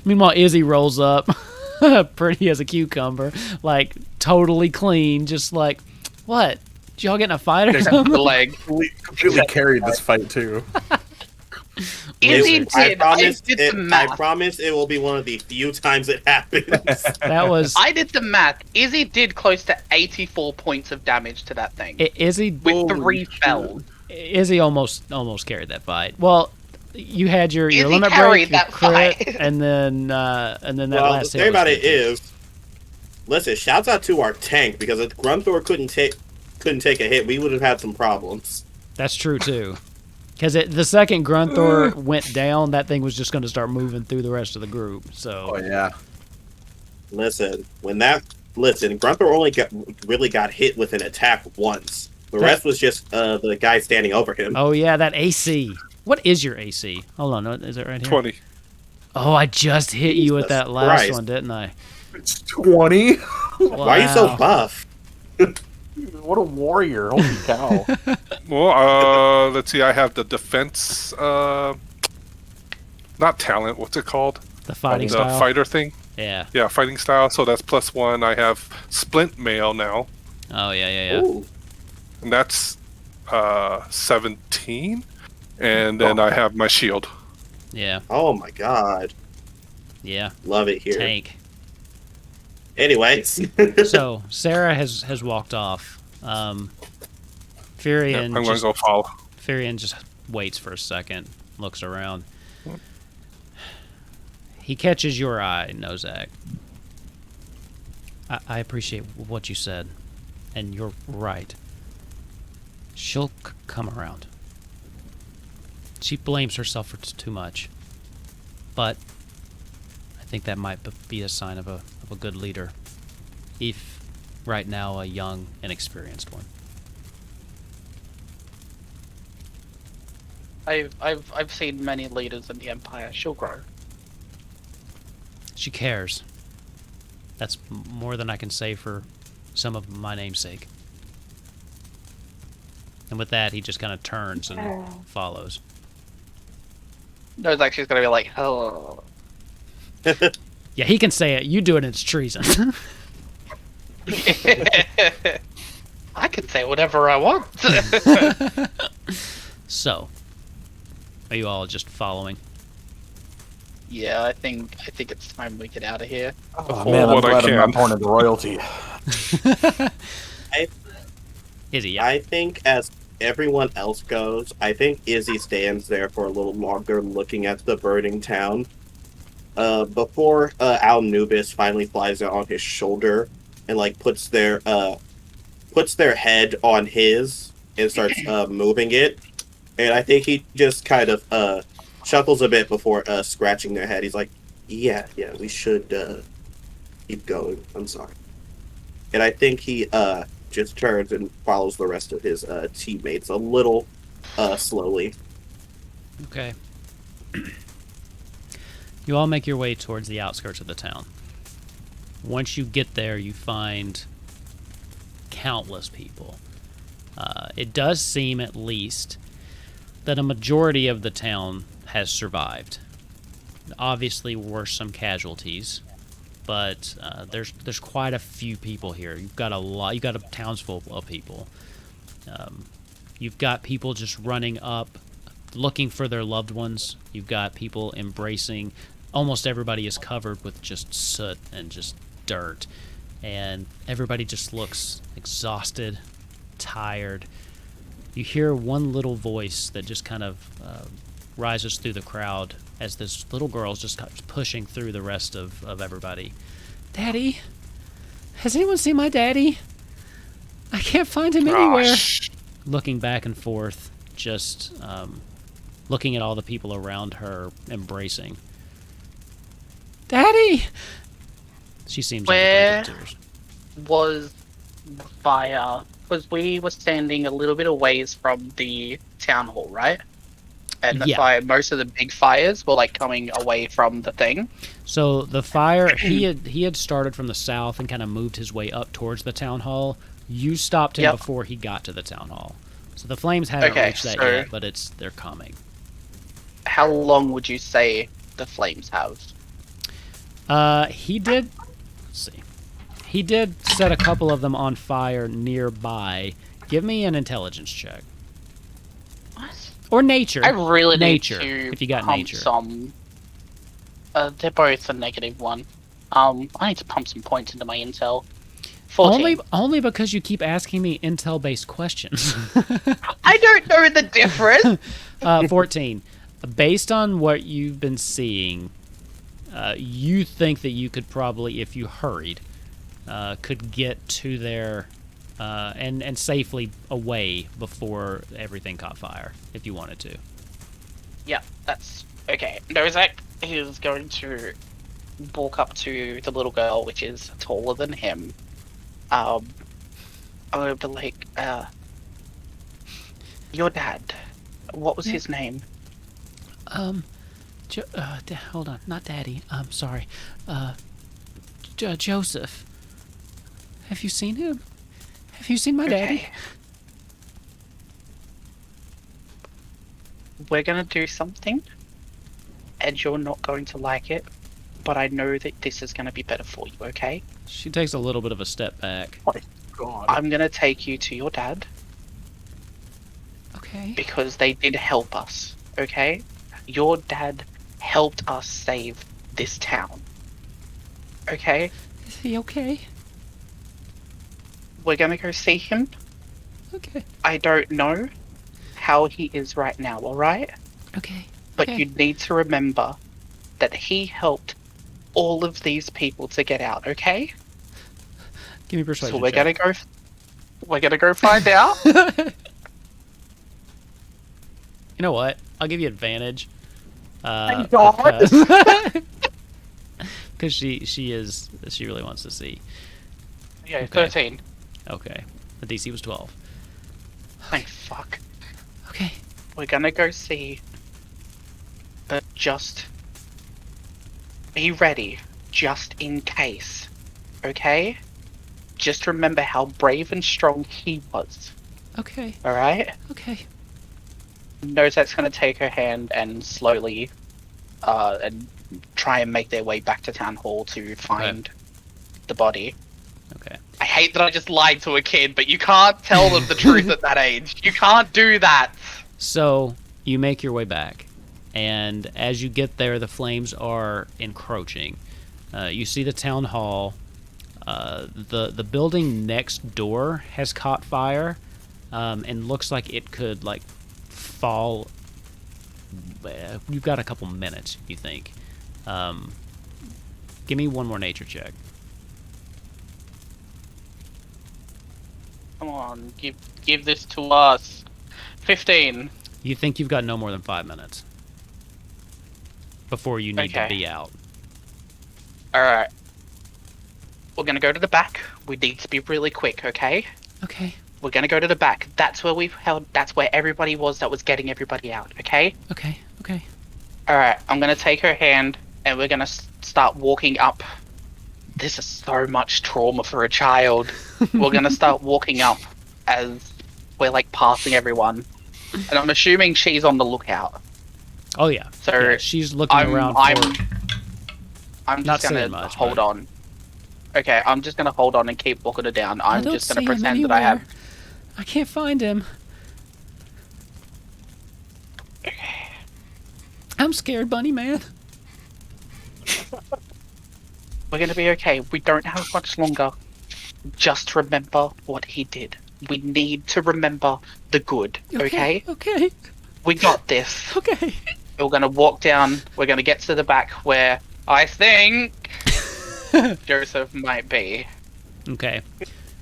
Meanwhile, Izzy rolls up, pretty as a cucumber, like totally clean, just like, what? Did y'all get in a fight or something? The leg. Completely carried this fight too. Izzy did. I promise did the math. I promise it will be one of the few times it happens. That was. I did the math. Izzy did close to 84 points of damage to that thing. Izzy with 3 spells. Izzy almost carried that fight. Well, you had your limit break, your crit, fight. and then that last. The thing about it is, listen, shouts out to our tank, because if Grunthor couldn't take a hit, we would have had some problems. That's true too. Because the second Grunthor went down, that thing was just going to start moving through the rest of the group. So. Oh yeah. Listen, Grunthor only really got hit with an attack once. The rest was just the guy standing over him. Oh yeah, that AC. What is your AC? Hold on, is it right here? 20. Oh, I just hit you with that last Christ. one, didn't I? It's 20. Wow. Why are you so buff? What a warrior! Holy cow! Well, let's see. I have the defense, not talent. What's it called? The fighting the style. Fighter thing. Yeah. Yeah, fighting style. So that's +1. I have splint mail now, Oh yeah. Ooh. and that's 17. And then I have my shield. Yeah. Oh my god. Yeah. Love it here. Tank. Anyways. So Sarah has walked off. Firion. I'm going to go follow. Firion just waits for a second, looks around. He catches your eye, Nozak. I appreciate what you said, and you're right. She'll come around. She blames herself for too much, but I think that might be a sign of a good leader, if right now a young, inexperienced one. I've seen many leaders in the Empire. She'll grow. She cares. That's more than I can say for some of my namesake. And with that, he just kind of turns and follows. Nozak, she's gonna be like, oh. Yeah, he can say it. You do it, and it's treason. I can say whatever I want. So, are you all just following? Yeah, I think it's time we get out of here. Oh man, I'm what I glad I'm not can. born into royalty. Izzy, yeah. I think as everyone else goes, I think Izzy stands there for a little longer looking at the burning town. Before Al-Nubis finally flies out on his shoulder and like puts their head on his and starts moving it. And I think he just kind of chuckles a bit before scratching their head. He's like, yeah, we should keep going. I'm sorry. And I think he just turns and follows the rest of his teammates a little slowly. Okay. You all make your way towards the outskirts of the town. Once you get there, you find countless people. It does seem, at least, that a majority of the town has survived. Obviously, were some casualties, but there's quite a few people here. You've got a lot. You've got a townsful of people. You've got people just running up, looking for their loved ones. You've got people embracing. Almost everybody is covered with just soot and just dirt, and everybody just looks exhausted, tired. You hear one little voice that just kind of rises through the crowd as this little girl's just pushing through the rest of everybody. Daddy? Has anyone seen my daddy? I can't find him anywhere. Looking back and forth, just looking at all the people around her, embracing. Daddy! She seems Where on the verge of tears. was the fire? Because we were standing a little bit a ways from the town hall, right? And the Yeah. fire, most of the big fires were like coming away from the thing. So the fire, he had started from the south and kind of moved his way up towards the town hall. You stopped him Yep. before he got to the town hall. So the flames haven't Okay, reached that so- yet, but they're coming. How long would you say the flames have? He did. Let's see. He did set a couple of them on fire nearby. Give me an intelligence check What? or nature. I really nature. need to If you got pump nature. some. They're both a -1. I need to pump some points into my intel. 14. Only because you keep asking me intel-based questions. I don't know the difference. 14. Based on what you've been seeing, you think that you could probably, if you hurried, could get to there and safely away before everything caught fire, if you wanted to. Yeah, that's okay. Nozak is going to walk up to the little girl, which is taller than him. I'm gonna be like, your dad. What was his name? Hold on, not Daddy. I'm sorry. Joseph. Have you seen him? Have you seen my daddy? Okay. We're gonna do something, and you're not going to like it, but I know that this is gonna be better for you, okay? She takes a little bit of a step back. God. I'm gonna take you to your dad, Okay. because they did help us, okay? Your dad helped us save this town. Okay? Is he okay? We're gonna go see him. Okay. I don't know how he is right now, alright? Okay. But Okay. you need to remember that he helped all of these people to get out, okay? Give me a persuasion. So we're check. gonna go find out. You know what? I'll give you advantage. Thank God. Because she really wants to see. Yeah, Okay. 13. Okay. The DC was 12. Thank fuck. Okay. We're gonna go see. But just be ready, just in case. Okay? Just remember how brave and strong he was. Okay. Alright? Okay. Nozak's gonna take her hand and slowly and try and make their way back to town hall to find the body. Okay. I hate that I just lied to a kid, but you can't tell them the truth at that age. You can't do that. So you make your way back, and as you get there, the flames are encroaching. You see the town hall. The building next door has caught fire, and looks like it could fall. You've got a couple minutes, you think. Give me one more nature check. Come on, give this to us. 15. You think you've got no more than 5 minutes before you need to be out. Alright. We're gonna go to the back. We need to be really quick, okay? Okay. We're gonna go to the back. That's where everybody was that was getting everybody out, okay? Okay. Okay. Alright, I'm gonna take her hand and we're gonna start walking up. This is so much trauma for a child. We're gonna start walking up as we're passing everyone. And I'm assuming she's on the lookout. Oh yeah. So yeah, she's looking around for. I'm Not just gonna saying much, hold but- on. Okay, I'm just gonna hold on and keep walking her down. I'm don't just gonna see him pretend that I have. anywhere. I can't find him. I'm scared, Bunny Man. We're gonna be okay. We don't have much longer. Just remember what he did. We need to remember the good, okay? Okay. We got this. Okay. We're gonna walk down. We're gonna get to the back where I think Joseph might be. Okay.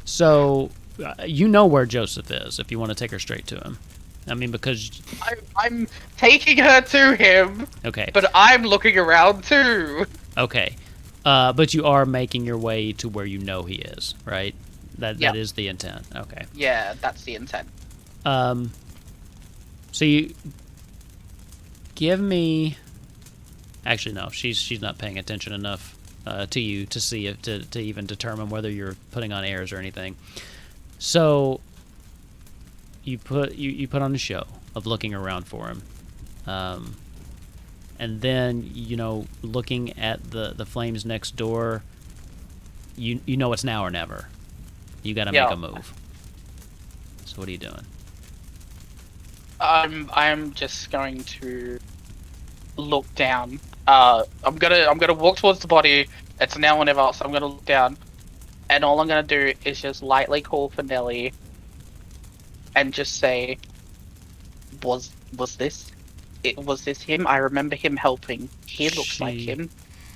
So, you know where Joseph is if you want to take her straight to him. I mean, because... I'm taking her to him, Okay. but I'm looking around too. Okay. But you are making your way to where you know he is, right? That is the intent. Okay. Yeah, that's the intent. So you... Give me... Actually, no. She's not paying attention enough to you to see it, to even determine whether you're putting on airs or anything. So you put on a show of looking around for him, and then looking at the flames next door. You know it's now or never. You got to make a move. So what are you doing? I'm just going to look down. I'm gonna walk towards the body. It's now or never, so I'm gonna look down, and all I'm gonna do is just lightly call for Nelly, and just say, "Was this him? I remember him helping. He looks like him."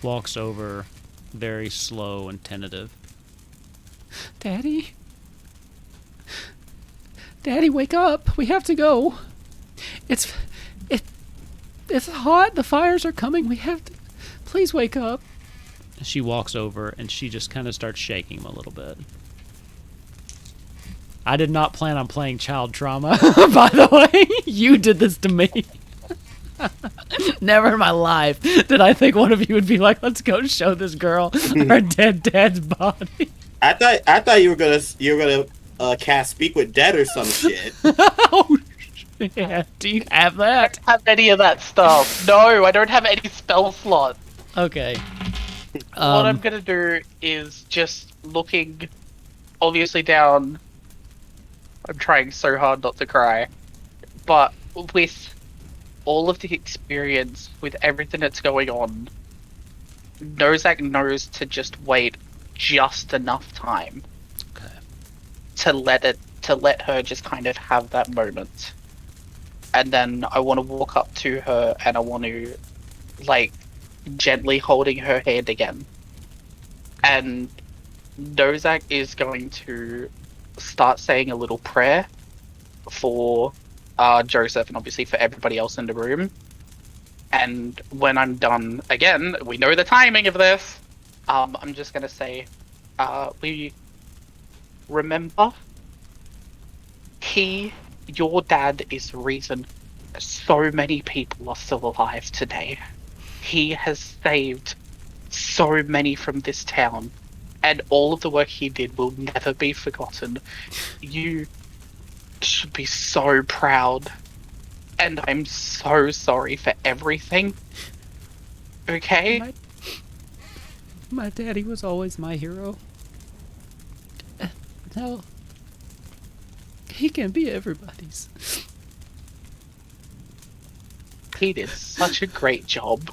Walks over, very slow and tentative. Daddy, wake up! We have to go. It's hot. The fires are coming. We have to. Please wake up. She walks over and she just kind of starts shaking him a little bit. I did not plan on playing child trauma, by the way. You did this to me. Never in my life did I think one of you would be like, "Let's go show this girl her dead dad's body." I thought you were gonna cast Speak with Dead or some shit. Oh, yeah. Do you have that? I don't have any of that stuff. No, I don't have any spell slots. Okay. What I'm gonna do is just looking, obviously down. I'm trying so hard not to cry, but with all of the experience, with everything that's going on, Nozak knows to just wait just enough time to let her just kind of have that moment. And then I want to walk up to her and I want to, gently holding her hand again. And Nozak is going to start saying a little prayer for Joseph and obviously for everybody else in the room. And when I'm done, again, we know the timing of this. I'm just going to say, we remember your dad is the reason so many people are still alive today. He has saved so many from this town, and all of the work he did will never be forgotten. You should be so proud, and I'm so sorry for everything. Okay? My daddy was always my hero. No. He can be everybody's. He did such a great job.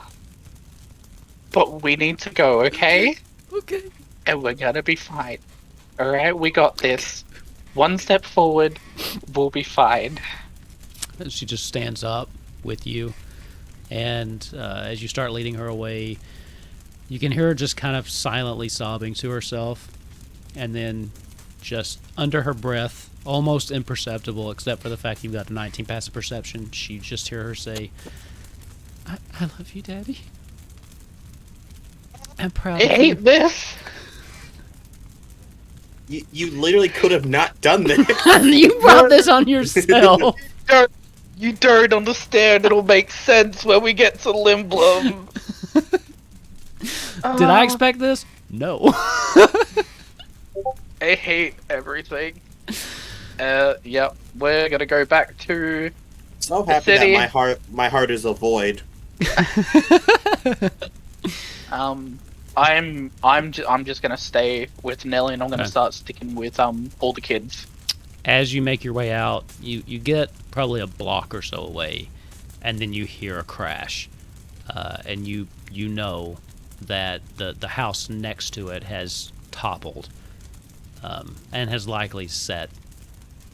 But we need to go, okay? Okay. And we're gonna be fine. Alright, we got this. One step forward, we'll be fine. And she just stands up with you, and as you start leading her away, you can hear her just kind of silently sobbing to herself, and then just under her breath, almost imperceptible except for the fact you've got a 19 passive perception, you just hear her say, I love you, Daddy. I'm proud I of you. hate this! You literally could have not done this. You brought this on yourself. You don't understand. It'll make sense when we get to Limblom. Did I expect this? No. I hate everything. Yep. We're gonna go back to So happy city. that my heart is a void. I'm just gonna stay with Nelly, and I'm gonna Okay. start sticking with all the kids. As you make your way out, you get probably a block or so away, and then you hear a crash, and you know that the house next to it has toppled, and has likely set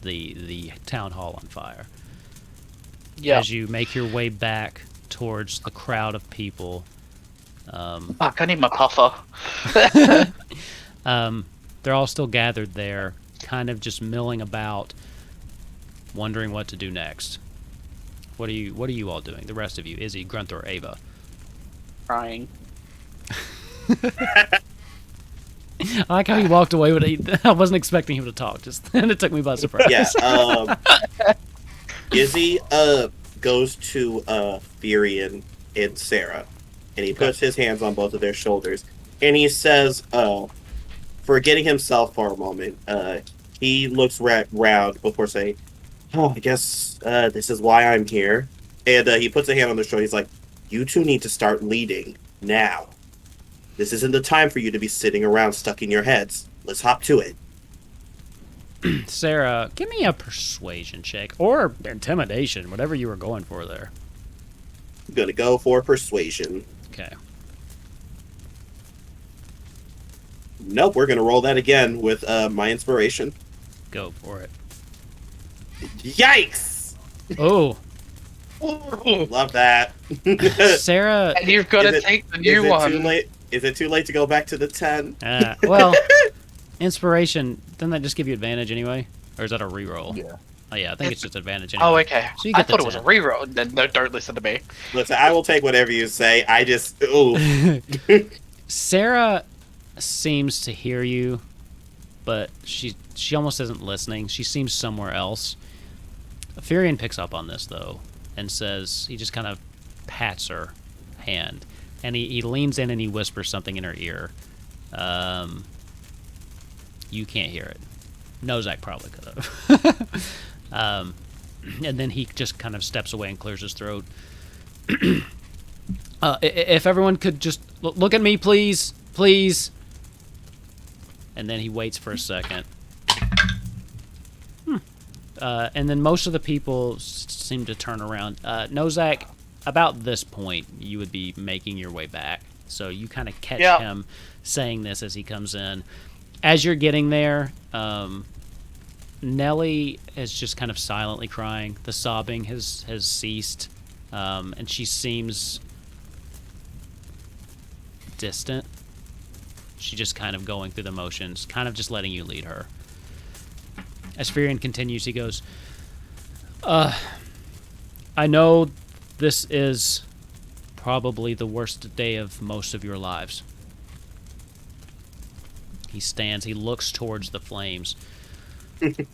the town hall on fire. Yeah. As you make your way back towards the crowd of people, Fuck, I need my puffer. they're all still gathered there, kind of just milling about, wondering what to do next. What are you all doing? The rest of you, Izzy, Grunther, Ava. Crying. I like how he walked away with it. I wasn't expecting him to talk, and it took me by surprise. Yeah. Izzy goes to Furion and Sarah, and he puts his hands on both of their shoulders, and he says, forgetting himself for a moment, he looks round before saying, "Oh, I guess this is why I'm here." And he puts a hand on their shoulder. He's like, "You two need to start leading now. This isn't the time for you to be sitting around stuck in your heads. Let's hop to it." Sarah, give me a persuasion check or intimidation, whatever you were going for there. I'm gonna go for persuasion. Okay. Nope, we're gonna roll that again with my inspiration. Go for it. Yikes! Oh, Love that. Sarah. And you've got to Is it- take the Is new it one. too late? Is it too late to go back to the 10? Well, inspiration. Doesn't that just give you advantage anyway, or is that a reroll? Yeah. Oh yeah, I think it's just advantage. Anyway. Oh, okay. So you I get the thought it was a 10. reroll. No, don't listen to me. Listen, I will take whatever you say. I just ooh. Sarah seems to hear you, but she almost isn't listening. She seems somewhere else. Furion picks up on this though, and says, he just kind of pats her hand, and he leans in and he whispers something in her ear. You can't hear it. Nozak probably could have. And then he just kind of steps away and clears his throat. If everyone could just look at me, please. Please. And then he waits for a second. And then most of the people seem to turn around. Nozak, about this point, you would be making your way back. So you kind of catch him saying this as he comes in. As you're getting there, Nellie is just kind of silently crying. The sobbing has ceased. And she seems distant. She's just kind of going through the motions, kind of just letting you lead her. As Furion continues, he goes, I know this is probably the worst day of most of your lives. He stands, he looks towards the flames.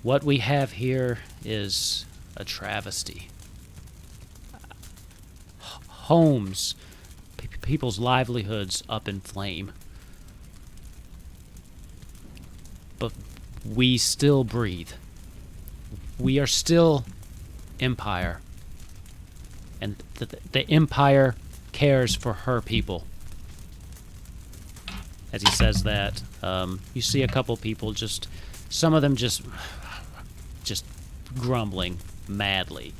What we have here is a travesty. homes, people's livelihoods up in flame. But we still breathe. We are still Empire. And the Empire cares for her people. As he says that, you see a couple people some of them just grumbling madly.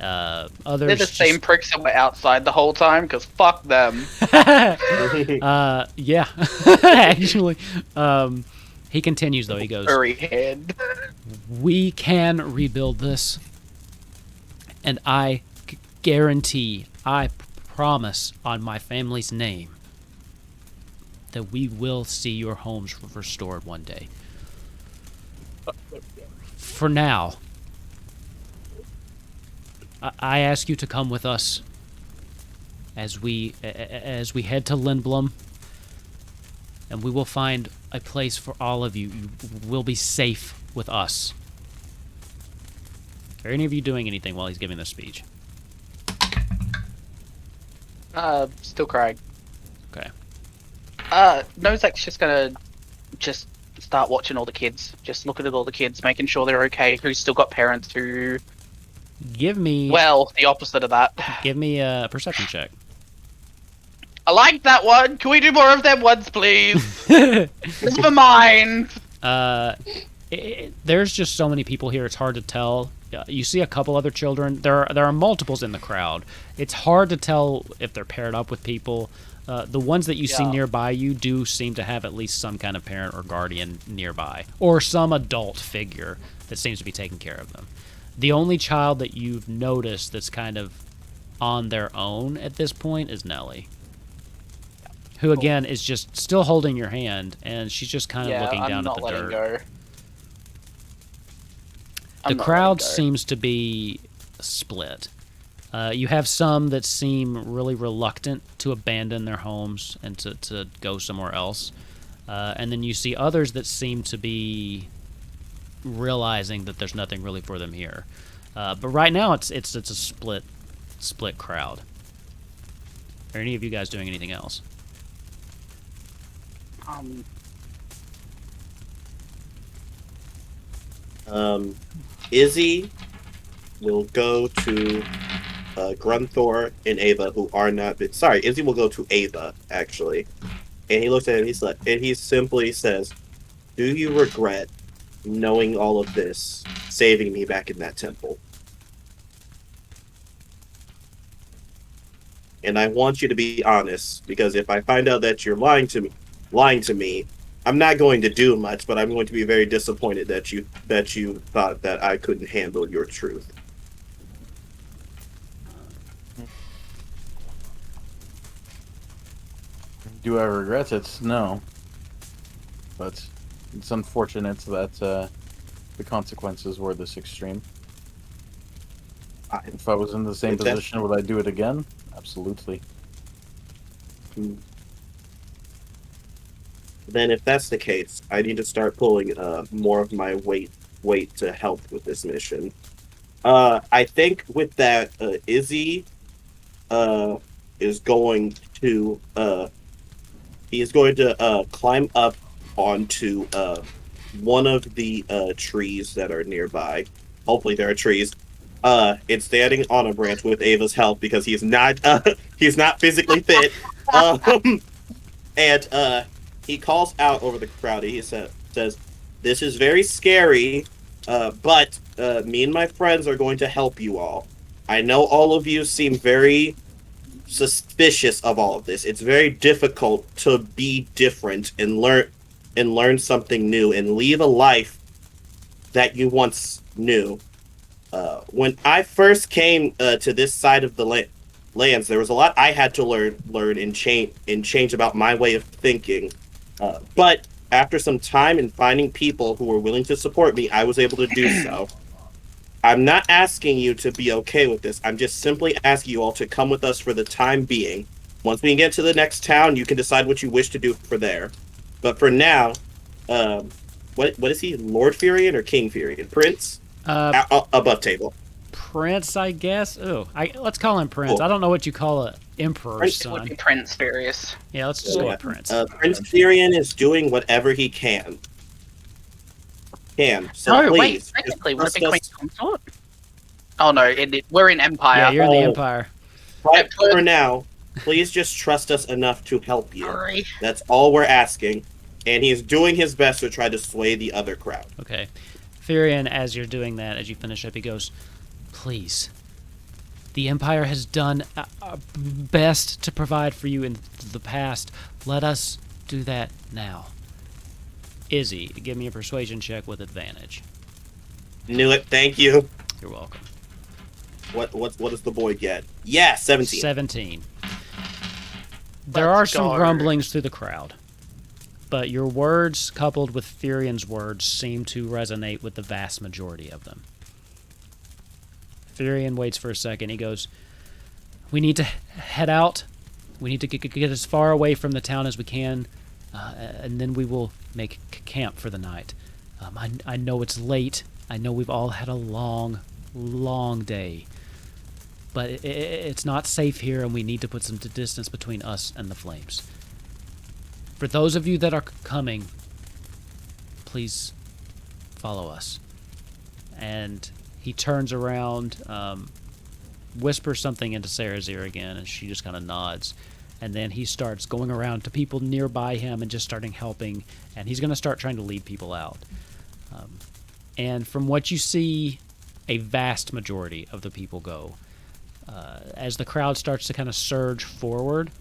Others They're the same pricks that were outside the whole time, because fuck them. Yeah, actually. He continues, though. He goes, Furry head. we can rebuild this. And I guarantee, I promise on my family's name, that we will see your homes restored one day. For now, I ask you to come with us as we head to Lindblom, and we will find a place for all of you. You will be safe with us. Are any of you doing anything while he's giving this speech? Still crying. Okay. Nozak's just gonna start watching all the kids, just looking at all the kids, making sure they're okay, who's still got parents who... Give me... Well, the opposite of that. Give me a perception check. I like that one! Can we do more of them ones, please? It's for mine! There's just so many people here, it's hard to tell. You see a couple other children. There are multiples in the crowd. It's hard to tell if they're paired up with people. The ones that you see nearby you do seem to have at least some kind of parent or guardian nearby, or some adult figure that seems to be taking care of them. The only child that you've noticed that's kind of on their own at this point is Nellie, who again is just still holding your hand, and she's just kind of looking down at the dirt. Go. The crowd seems to be split. You have some that seem really reluctant to abandon their homes and to go somewhere else. And then you see others that seem to be realizing that there's nothing really for them here. But right now it's a split crowd. Are any of you guys doing anything else? Izzy will go to Grunthor and Ava, who are not... Sorry, Izzy will go to Ava, actually. And he looks at him, and he simply says, do you regret knowing all of this, saving me back in that temple? And I want you to be honest, because if I find out that you're lying to me, I'm not going to do much, but I'm going to be very disappointed that you thought that I couldn't handle your truth. Do I regret it? No. But it's unfortunate that the consequences were this extreme. If I was in the same position, would I do it again? Absolutely. Then if that's the case, I need to start pulling more of my weight to help with this mission. I think with that, Izzy is going to climb up onto one of the trees that are nearby. Hopefully there are trees. It's standing on a branch with Ava's help because he's not physically fit. And he calls out over the crowd. He says, "This is very scary, but me and my friends are going to help you all. I know all of you seem very suspicious of all of this. It's very difficult to be different and learn something new and leave a life that you once knew. When I first came to this side of the lands, there was a lot I had to learn and change about my way of thinking. But after some time and finding people who were willing to support me, I was able to do so. I'm not asking you to be okay with this. I'm just simply asking you all to come with us for the time being. Once we get to the next town, you can decide what you wish to do for there. But for now, what is he? Lord Furion or King Furion? Prince? Above table. Prince, I guess. Oh, let's call him Prince. Cool. I don't know what you call a emperor's Prince It would son. be Prince Furious. Yeah, let's just go with Prince. Prince Tyrion is doing whatever he can. So No, wait, please, technically, just would it be trust Queen Consort? Oh no, we're in Empire. Yeah, you're in the Oh. Empire. But for now, please just trust us enough to help you. Sorry. That's all we're asking. And he's doing his best to try to sway the other crowd. Okay. Furion, as you're doing that, as you finish up, he goes, please. The Empire has done our best to provide for you in the past. Let us do that now. Izzy, give me a persuasion check with advantage. Knew it. Thank you. You're welcome. What does the boy get? Yeah, 17. 17. There are Let's some go. grumblings through the crowd, but your words, coupled with Furion's words, seem to resonate with the vast majority of them. Furion waits for a second. He goes, we need to head out. We need to get as far away from the town as we can, and then we will make camp for the night. I know it's late. I know we've all had a long, long day. But it's not safe here, and we need to put some distance between us and the flames. For those of you that are coming, please follow us. And he turns around, whispers something into Sarah's ear again, and she just kind of nods. And then he starts going around to people nearby him and just starting helping, and he's going to start trying to lead people out. And from what you see, a vast majority of the people go. As the crowd starts to kind of surge forward,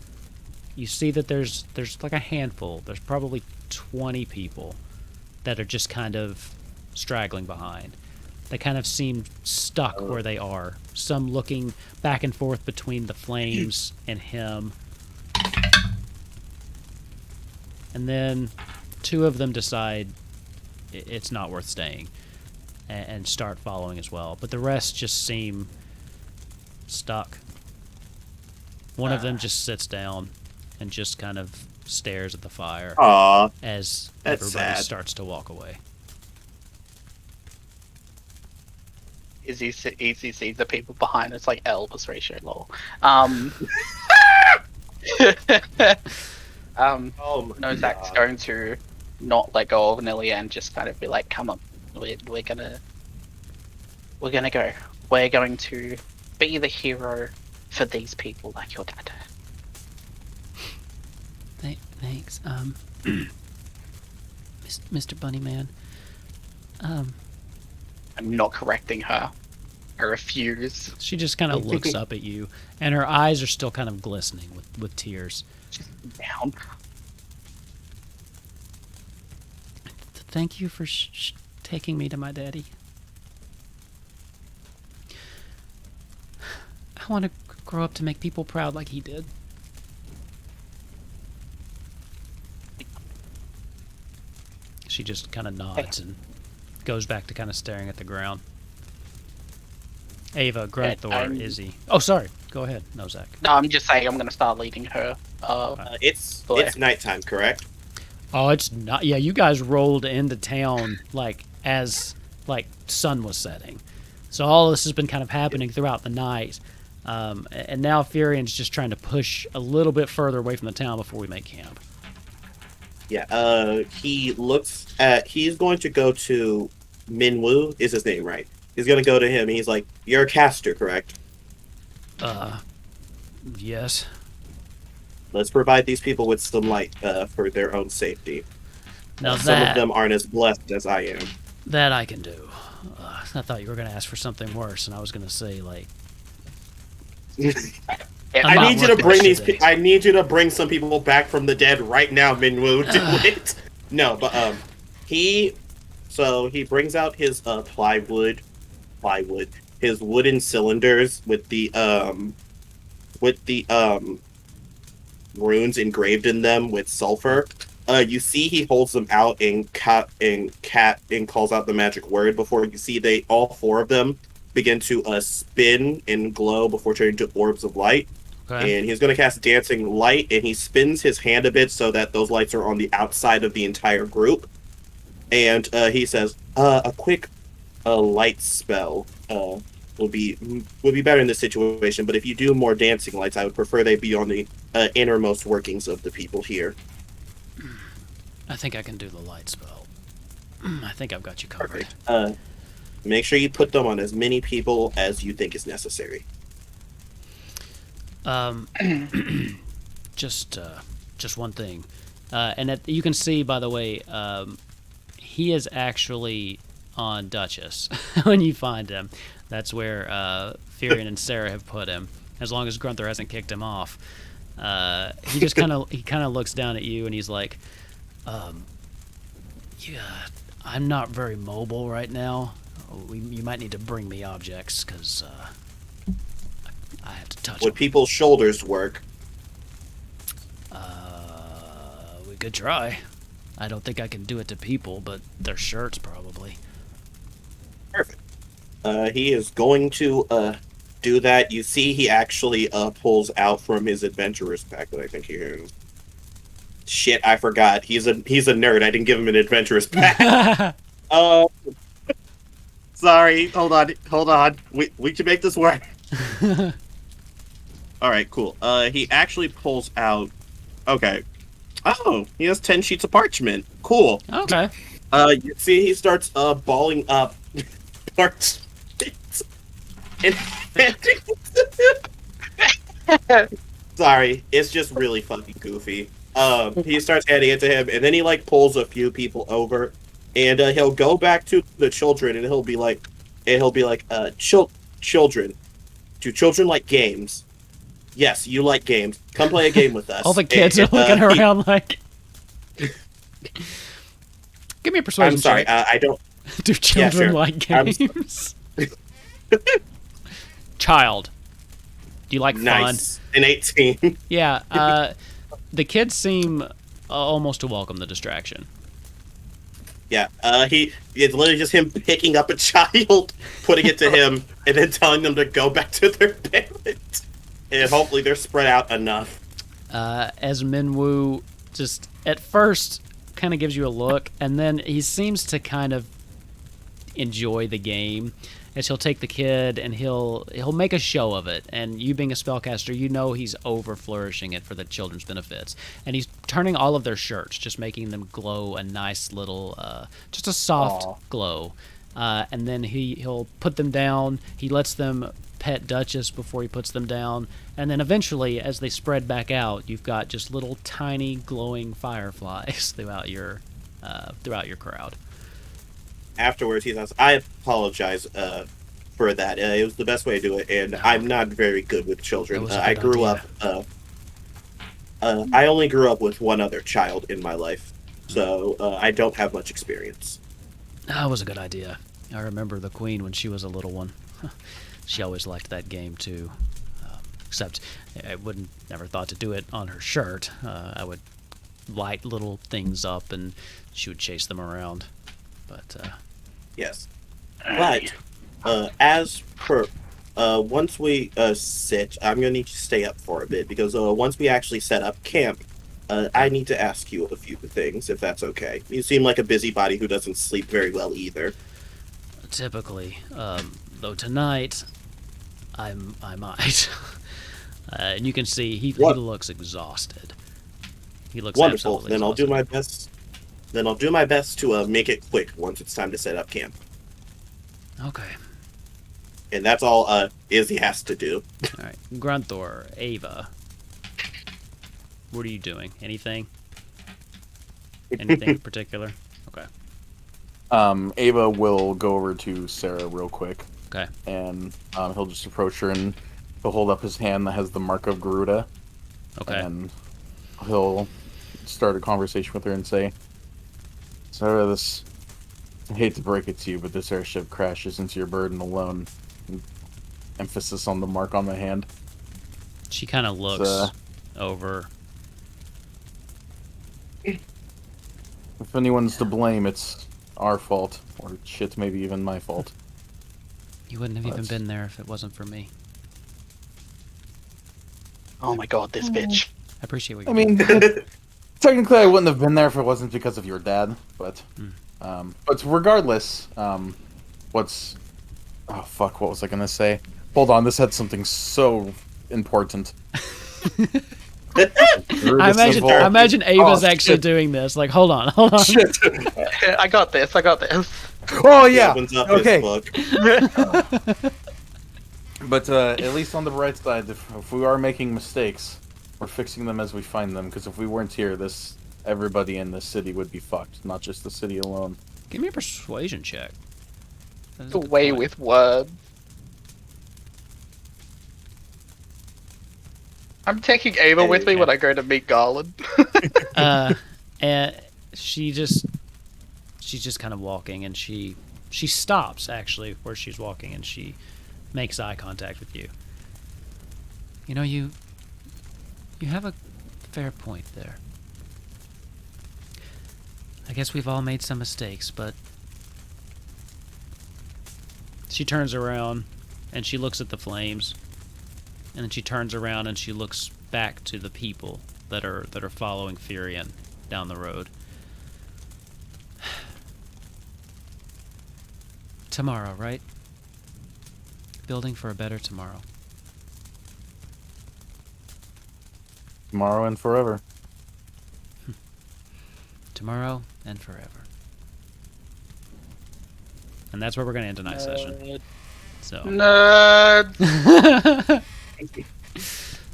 you see that there's like a handful. There's probably 20 people that are just kind of straggling behind. They kind of seem stuck where they are. Some looking back and forth between the flames and him. And then 2 of them decide it's not worth staying and start following as well. But the rest just seem stuck. One of them just sits down and just kind of stares at the fire as that's everybody sad. starts to walk away. Izzy sees the people behind. It's like Elvis ratio, lol. Oh my No, Zach's God. going to not let go of Nelly and just kind of be like, "Come on, we're gonna go. We're going to be the hero for these people, like your dad." Thanks, Mr. Bunnyman. I'm not correcting her. I refuse. She just kind of looks up at you, and her eyes are still kind of glistening with tears. Just down. Thank you for taking me to my daddy. I want to grow up to make people proud like he did. She just kind of nods and goes back to kind of staring at the ground. Ava, Grunthor, Izzy. Oh, sorry. Go ahead. No, Zach. No, I'm just saying I'm going to start leading her. It's nighttime, correct? Oh, it's not. Yeah, you guys rolled into town as sun was setting. So all this has been kind of happening throughout the night. And now Furion's just trying to push a little bit further away from the town before we make camp. Yeah, he's going to go to Minwoo, is his name, right? He's going to go to him, and he's like, you're a caster, correct? Yes. Let's provide these people with some light for their own safety. Now Some of them aren't as blessed as I am. that I can do. I thought you were going to ask for something worse, and I was going to say, I need you to bring these. I need you to bring some people back from the dead right now, Minwoo. Do it. No, but he brings out his plywood, his wooden cylinders with the runes engraved in them with sulfur. You see he holds them out and calls out the magic word before you see all 4 of them begin to spin and glow before turning to orbs of light. Okay. And he's going to cast Dancing Light, and he spins his hand a bit so that those lights are on the outside of the entire group. And he says, a quick light spell would be better in this situation. But if you do more dancing lights, I would prefer they be on the innermost workings of the people here. I think I can do the light spell. I think I've got you covered. Perfect. Make sure you put them on as many people as you think is necessary. Just one thing, and you can see, by the way, he is actually on Duchess when you find him. That's where Furion and Sarah have put him. As long as Grunther hasn't kicked him off, he just kind of looks down at you and he's like, "Yeah, I'm not very mobile right now. You might need to bring me objects because I have to touch Would them." people's shoulders work? We could try. I don't think I can do it to people, but their shirts probably. Perfect. He is going to do that. You see, he actually pulls out from his adventurer's pack that I think he has. Shit, I forgot. He's a nerd. I didn't give him an adventurer's pack. Sorry. Hold on. We can make this work. All right, cool. He actually pulls out. Okay. Oh, he has 10 sheets of parchment. Cool. Okay. You see, he starts balling up parchment. Sorry, it's just really fucking goofy. He starts handing it to him, and then he like pulls a few people over, and he'll go back to the children, and he'll be like, children, do children like games? Yes, you like games. Come play a game with us. All the kids are looking around like. Give me a persuasion. I'm sorry, check. I don't. Do children sure. like games? Child. Do you like Nice. fun? An 18. Yeah. The kids seem almost to welcome the distraction. Yeah, it's literally just him picking up a child, putting it to him, and then telling them to go back to their parents. And hopefully they're spread out enough. As Minwoo just at first kind of gives you a look, and then he seems to kind of enjoy the game. As he'll take the kid and he'll make a show of it, and you being a spellcaster, you know he's over flourishing it for the children's benefits, and he's turning all of their shirts, just making them glow a nice little, just a soft glow, and then he'll put them down. He lets them pet Duchess before he puts them down, and then eventually, as they spread back out, you've got just little tiny glowing fireflies throughout your crowd. Afterwards, he says, I apologize for that. It was the best way to do it, and I'm not very good with children. I grew up... I only grew up with one other child in my life, so I don't have much experience. That was a good idea. I remember the Queen when she was a little one. She always liked that game, too. Except I never thought to do it on her shirt. I would light little things up, and she would chase them around. But, yes. But, as per, once we sit, I'm going to need you to stay up for a bit, because once we actually set up camp, I need to ask you a few things, if that's okay. You seem like a busybody who doesn't sleep very well either. Typically. Though tonight, I might. And you can see he looks exhausted. He looks wonderful. Absolutely Then exhausted. I'll do my best. Then I'll do my best to make it quick once it's time to set up camp. Okay. And that's all Izzy has to do. All right. Grunthor, Ava. What are you doing? Anything? Anything in particular? Okay. Ava will go over to Sarah real quick. Okay. And he'll just approach her and he'll hold up his hand that has the mark of Garuda. Okay. And he'll start a conversation with her and say, Sarah, I hate to break it to you, but this airship crashes into your burden alone. Emphasis on the mark on the hand. She kind of looks over. If anyone's to blame, it's our fault. Or shit, maybe even my fault. You wouldn't have even been there if it wasn't for me. Oh my god, this bitch. I appreciate what you're doing. I mean, technically I wouldn't have been there if it wasn't because of your dad, but regardless, what's Oh fuck! What was I gonna say? Hold on, this had something so important. I imagine Ava's actually shit. doing this. Like, hold on, hold on. Shit. I got this. Oh He yeah. opens up Okay. his book. But at least on the bright side, if we are making mistakes, we're fixing them as we find them. Because if we weren't here, everybody in this city would be fucked. Not just the city alone. Give me a persuasion check. That is a good Away point. with words. I'm taking Ava with me when I go to meet Garland. And she's just kind of walking, and she stops actually where she's walking, and she makes eye contact with you. You know, you have a fair point there. I guess we've all made some mistakes, but she turns around and she looks at the flames, and then she turns around and she looks back to the people that are following Furion down the road. Tomorrow, right? Building for a better tomorrow. Tomorrow and forever. Tomorrow and forever. And that's where we're going to end tonight's session. So. Nerd.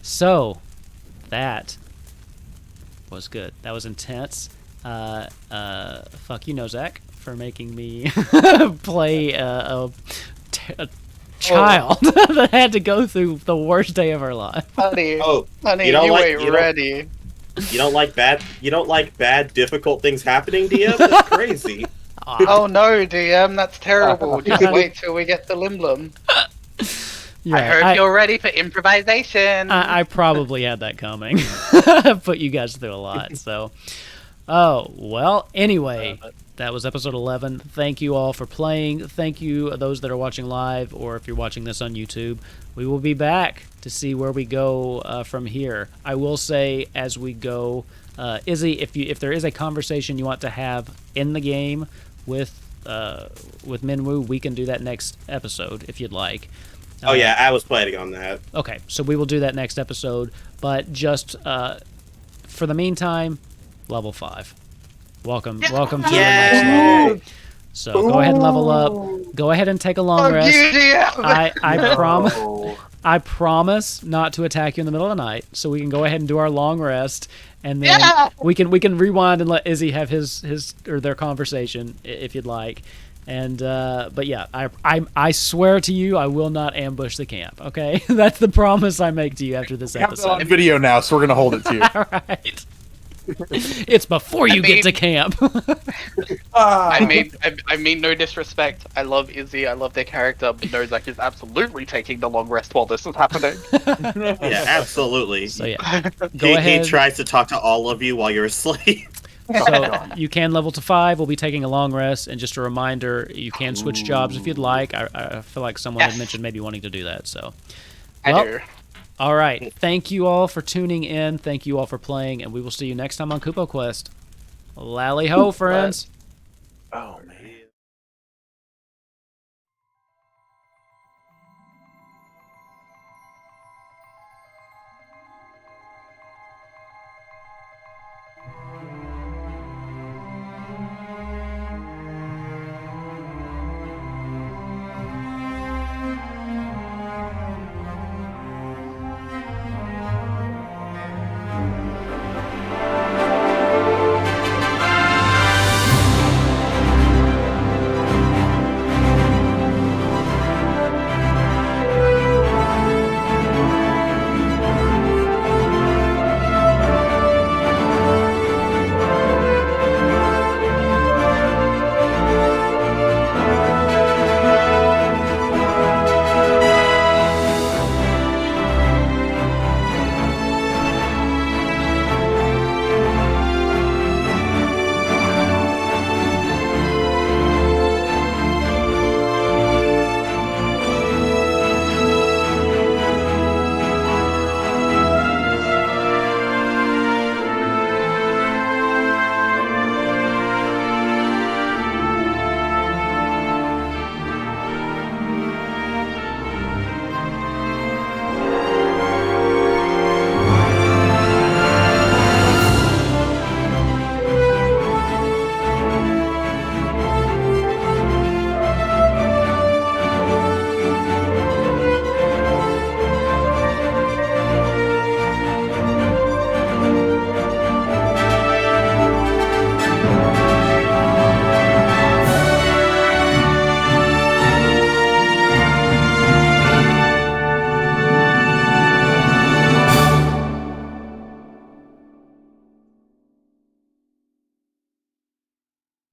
So, that was good. That was intense. Fuck you, Nozak, for making me play a child that had to go through the worst day of her life. Honey, Oh, honey, you don't you like- ain't you don't- ready. You don't like bad, difficult things happening, DM? That's crazy. Oh no, DM, that's terrible. Just wait till we get to Limblum. You're I right. hope you're ready for improvisation. I probably had that coming. Put you guys through a lot. So, well. Anyway, that was episode 11. Thank you all for playing. Thank you those that are watching live, or if you're watching this on YouTube. We will be back to see where we go from here. I will say as we go, Izzy, if there is a conversation you want to have in the game with Minwoo, we can do that next episode if you'd like. Oh yeah, I was planning on that. Okay, so we will do that next episode, but just for the meantime, level 5. Welcome to the next level. So go ahead and level up. Go ahead and take a long rest. I promise not to attack you in the middle of the night, so we can go ahead and do our long rest, and then we can rewind and let Izzy have his or their conversation if you'd like. And but yeah, I swear to you, I will not ambush the camp. Okay, that's the promise I make to you after this We have that episode. on video now, so we're gonna hold it to you. All right. It's before you get to camp. I mean no disrespect. I love Izzy, I love their character, but Nozak is absolutely taking the long rest while this is happening. Yeah, absolutely. So yeah, He ahead. tries to talk to all of you while you're asleep. So you can level to 5. We'll be taking a long rest, and just a reminder, you can switch jobs if you'd like. I feel like someone had mentioned maybe wanting to do that. So, I do. all right. Thank you all for tuning in. Thank you all for playing, and we will see you next time on Kupo Quest. Lally ho, friends.